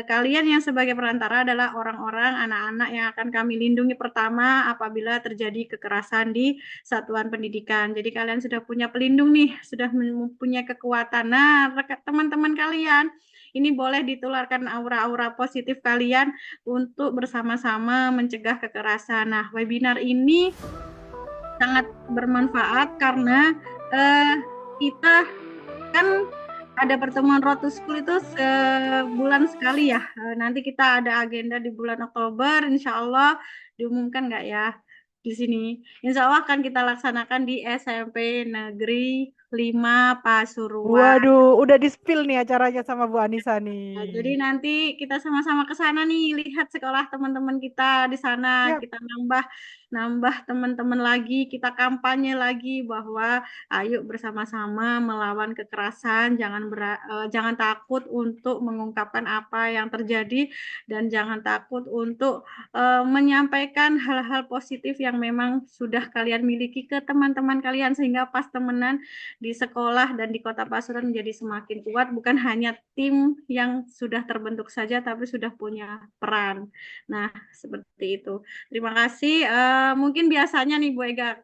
Kalian yang sebagai perantara adalah orang-orang, anak-anak yang akan kami lindungi pertama apabila terjadi kekerasan di satuan pendidikan. Jadi kalian sudah punya pelindung nih, sudah mempunyai kekuatan. Nah, teman-teman kalian ini boleh ditularkan aura-aura positif kalian untuk bersama-sama mencegah kekerasan. Nah, webinar ini sangat bermanfaat karena kita kan ada pertemuan Road to School itu sebulan sekali ya. Nanti kita ada agenda di bulan Oktober, insya Allah diumumkan nggak ya di sini. Insya Allah akan kita laksanakan di SMP Negeri 5 Pasuruan. Waduh, udah di-spill nih acaranya sama Bu Anissa Nah, nih. jadi nanti kita sama-sama ke sana nih, lihat sekolah teman-teman kita di sana, Siap. kita nambah teman-teman lagi, kita kampanye lagi bahwa ayo bersama-sama melawan kekerasan, jangan takut untuk mengungkapkan apa yang terjadi dan jangan takut untuk menyampaikan hal-hal positif yang memang sudah kalian miliki ke teman-teman kalian sehingga pas temenan di sekolah dan di Kota Pasuruan menjadi semakin kuat, bukan hanya tim yang sudah terbentuk saja tapi sudah punya peran. Nah, seperti itu. Terima kasih. Mungkin biasanya nih Bu Ega,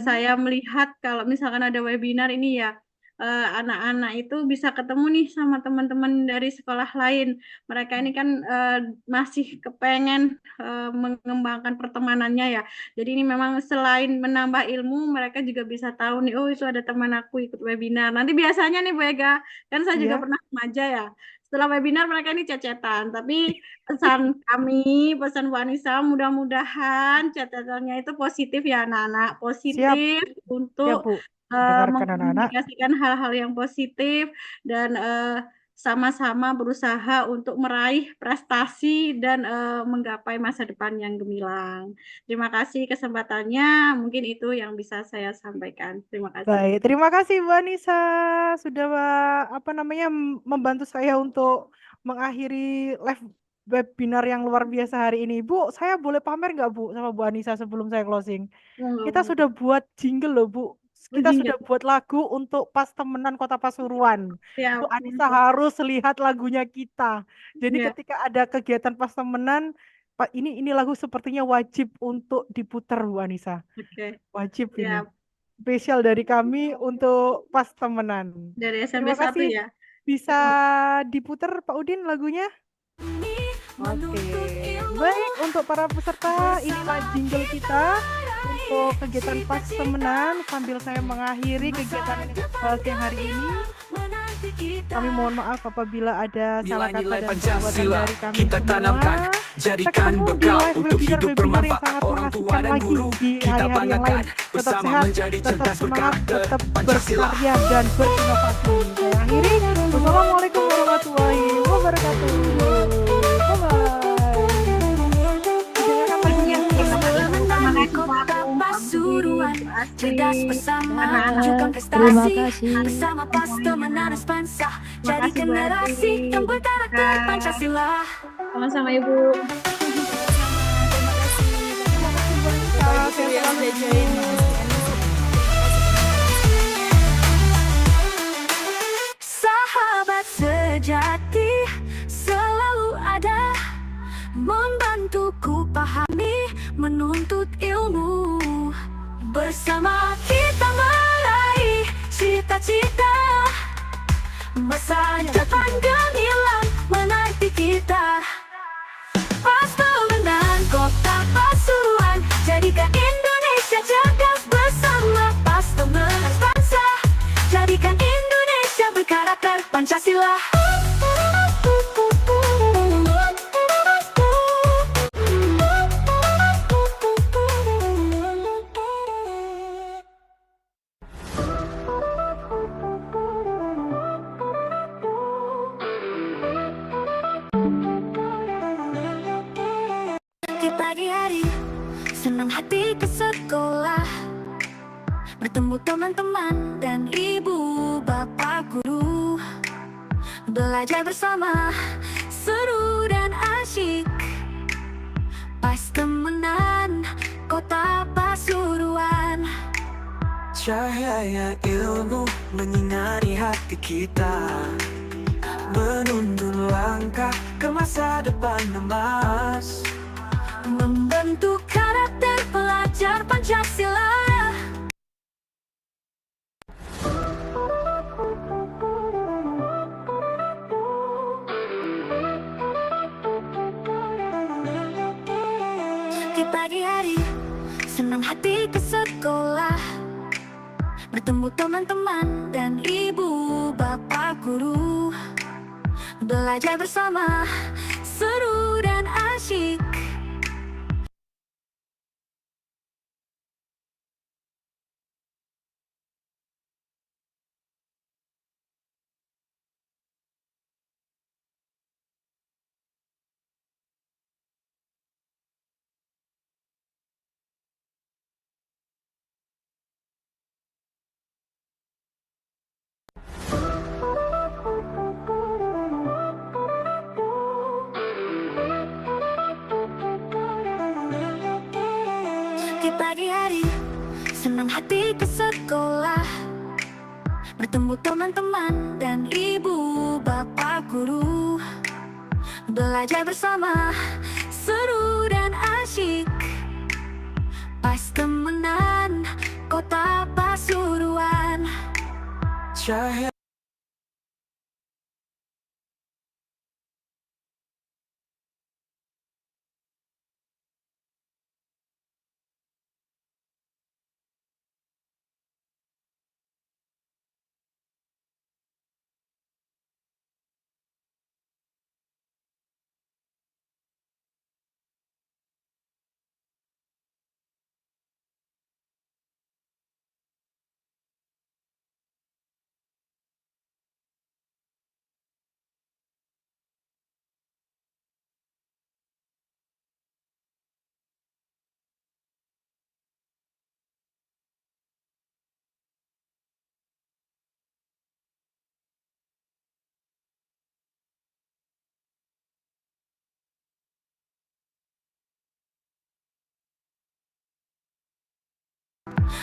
saya melihat kalau misalkan ada webinar ini ya, anak-anak itu bisa ketemu nih sama teman-teman dari sekolah lain. Mereka ini kan masih kepengen mengembangkan pertemanannya ya. Jadi ini memang selain menambah ilmu, mereka juga bisa tahu nih, oh itu ada teman aku ikut webinar. Nanti biasanya nih Bu Ega, kan saya juga Iya. pernah remaja ya. Setelah webinar mereka ini cecetan, tapi pesan Bu Anissa, mudah-mudahan catatannya itu positif ya anak-anak, Siap. positif Siap, untuk Bu. Dengarkan anak-anak. mengkomunikasikan hal-hal yang positif dan sama-sama berusaha untuk meraih prestasi dan menggapai masa depan yang gemilang. Terima kasih kesempatannya, mungkin itu yang bisa saya sampaikan. Terima kasih. Baik, terima kasih Bu Anissa sudah membantu saya untuk mengakhiri live webinar yang luar biasa hari ini. Bu, saya boleh pamer nggak Bu sama Bu Anissa sebelum saya closing? Kita sudah buat jingle loh Bu. Kita sudah buat lagu untuk pas temenan Kota Pasuruan. Bu Anissa harus lihat lagunya kita. Jadi Iya. ketika ada kegiatan pas temenan, Pak, ini lagu sepertinya wajib untuk diputar Bu Anissa. Oke. Wajib ini. Siap. Spesial dari kami untuk pas temenan. Dari SMP Terima 1 kasih. ya. Bisa diputar Pak Udin lagunya? Oke. Baik, untuk para peserta, inilah jingle kita untuk kegiatan pas temenan. Sambil saya mengakhiri kegiatan siang hari ini, kami mohon maaf apabila ada salah kata Nilai-nilai dan Pancasila perbuatan dari kami kita tanamkan, semua. jadikan Ketemu di bekal live untuk hidup webinar-webinar yang bermanfaat. sangat Orang tua mengasihkan dan lagi guru di kita hari-hari yang banggakan, lain. Tetap bersama sehat, menjadi tetap cerdas semangat, berkarakter tetap Pancasila. berkarya dan berinovasi. Saya akhiri. Wassalamualaikum warahmatullahi wabarakatuh. Pasuruan, cerdas bersama, majukan Terima prestasi kasih. bersama pas temenan bangsa, jadi generasi yang berkarakter Pancasila. Sama-sama Ibu. Sahabat sejati selalu ada, membantuku pahami, menuntut ilmu. Bersama kita meraih cita-cita, masa depan gemilang menanti kita. Pas temenan Kota Pasuruan, jadikan Indonesia cerdas bersama. Pas temenan bangsa, jadikan Indonesia berkarakter Pancasila. Di pagi hari, senang hati ke sekolah, bertemu teman-teman dan ibu bapak guru. Belajar bersama, seru dan asyik. Pas temenan Kota Pasuruan. Cahaya ilmu menyinari hati kita, menuntun langkah ke masa depan emas, membentuk karakter pelajar Pancasila. Bertemu teman-teman dan ibu bapak guru, belajar bersama, seru dan asyik. Di pagi hari, senang hati ke sekolah, bertemu teman-teman dan ibu bapak guru, belajar bersama, seru dan asyik. Pas temenan, kota Pasuruan. Cahaya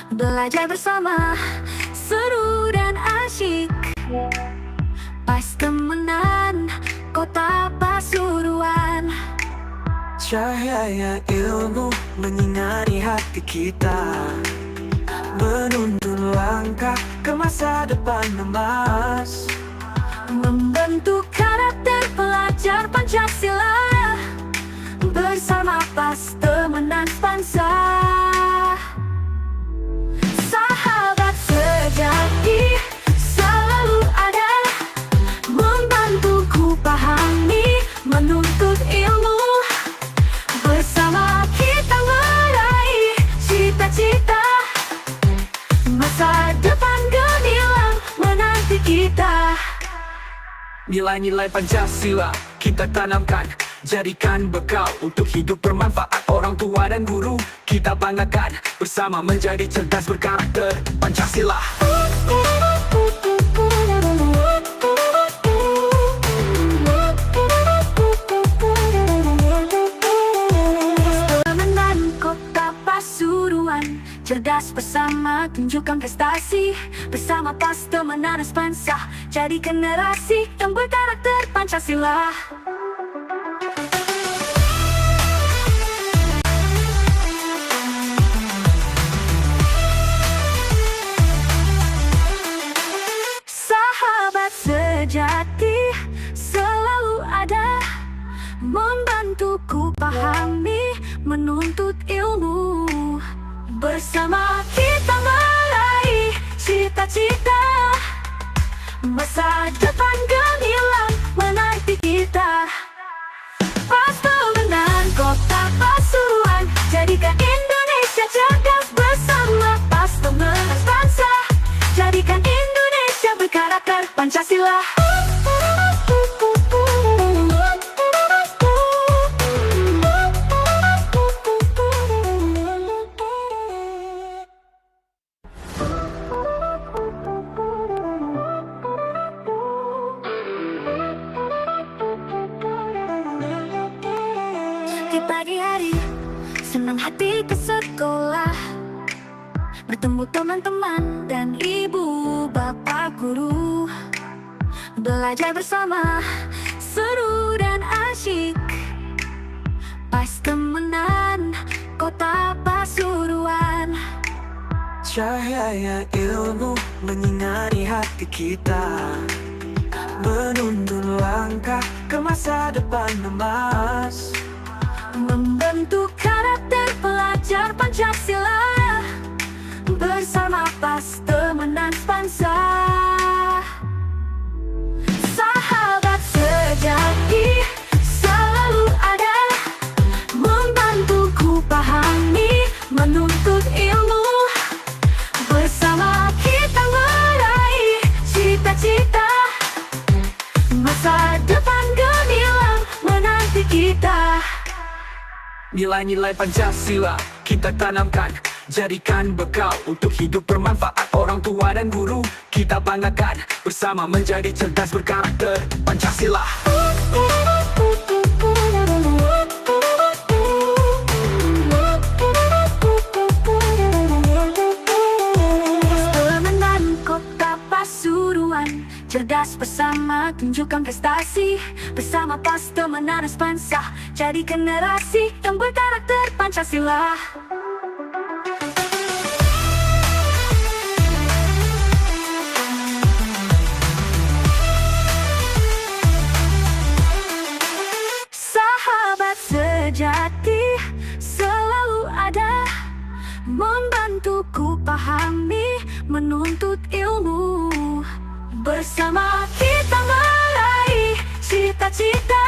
Belajar bersama, seru dan asyik. Pas temenan, kota Pasuruan. Cahaya ilmu menyinari hati kita, menuntun langkah ke masa depan emas, Membentuk karakter pelajar Pancasila, bersama pas temenan Spansa. Sahabat sejati selalu ada, membantuku pahami, menuntut ilmu. Bersama kita meraih cita-cita, masa depan gemilang menanti kita. nilai-nilai Pancasila kita tanamkan, jadikan bekal untuk hidup bermanfaat. Orang tua dan guru kita banggakan, bersama menjadi cerdas berkarakter Pancasila. Temenan kota Pasuruan, cerdas bersama tunjukkan prestasi, bersama pas temenan Spansa, jadi generasi yang berkarakter Pancasila. Sahabat sejati selalu ada, membantuku pahami, menuntut ilmu. Bersama kita meraih cita-cita, masa depan gemilang menanti kita. Pas temenan kota Pasuruan, jadikan Indonesia cerdas bersama. Pas temenan Spansa, jadikan Indonesia berkarakter Pancasila. Di pagi hari, senang hati ke sekolah, bertemu teman-teman dan ibu bapak guru, belajar bersama, seru dan asyik. Pas temenan kota Pasuruan. Cahaya ilmu menyinari hati kita, menuntun langkah ke masa depan emas, Membentuk karakter pelajar Pancasila, bersama pas temenan Nilai-nilai Pancasila kita tanamkan, jadikan bekal untuk hidup bermanfaat. Orang tua dan guru kita banggakan, bersama menjadi cerdas berkarakter Pancasila. Pemenang Kota Pasuruan, cerdas bersama tunjukkan prestasi. Bersama Pastemenan Bangsa, jadi generasi yang berkarakter Pancasila. Sahabat sejati selalu ada, membantuku pahami, menuntut ilmu. Bersama kita meraih cita-cita,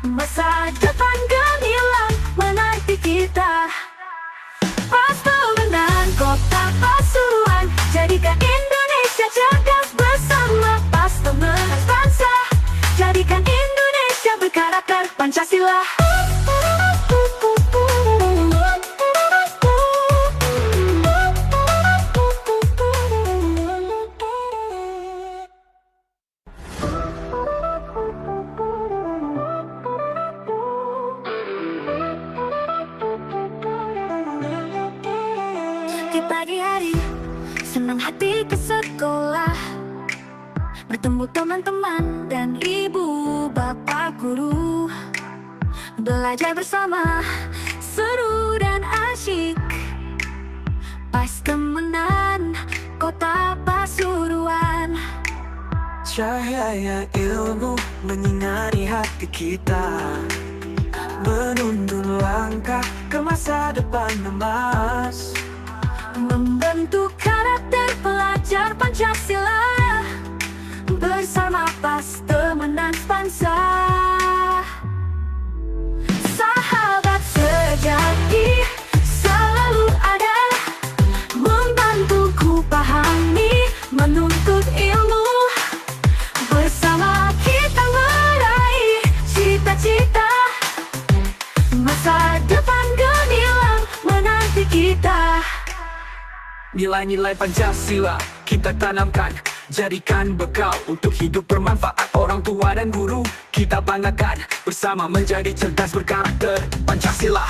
masa depan gemilang menanti kita. Pastemenan Kota Pasuruan, jadikan Indonesia cerdas bersama. Pastemenan Bangsa, jadikan Indonesia berkarakter Pancasila. Di pagi hari, senang hati ke sekolah, bertemu teman-teman dan ibu bapak guru. Belajar bersama, seru dan asyik. Pastemenan Kota Pasuruan, Cahaya ilmu menyinari hati kita, menuntun langkah ke masa depan emas. membentuk karakter pelajar Pancasila. Bersama Pastemenan Bangsa, sahabat sejati selalu ada, membantuku pahami, menuntut ilmu. Bersama kita meraih cita-cita, masa depan gemilang menanti kita. Nilai-nilai Pancasila kita tanamkan, jadikan bekal untuk hidup bermanfaat. Orang tua dan guru kita banggakan, bersama menjadi cerdas berkarakter Pancasila.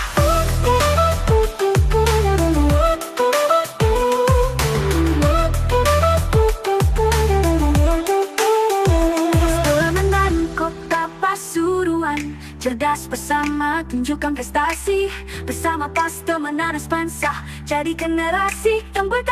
Pemenang Kota Pasuruan, cerdas bersama tunjukkan prestasi. Bersama Pastemenan Bangsa, jadi generasi yang berkarakter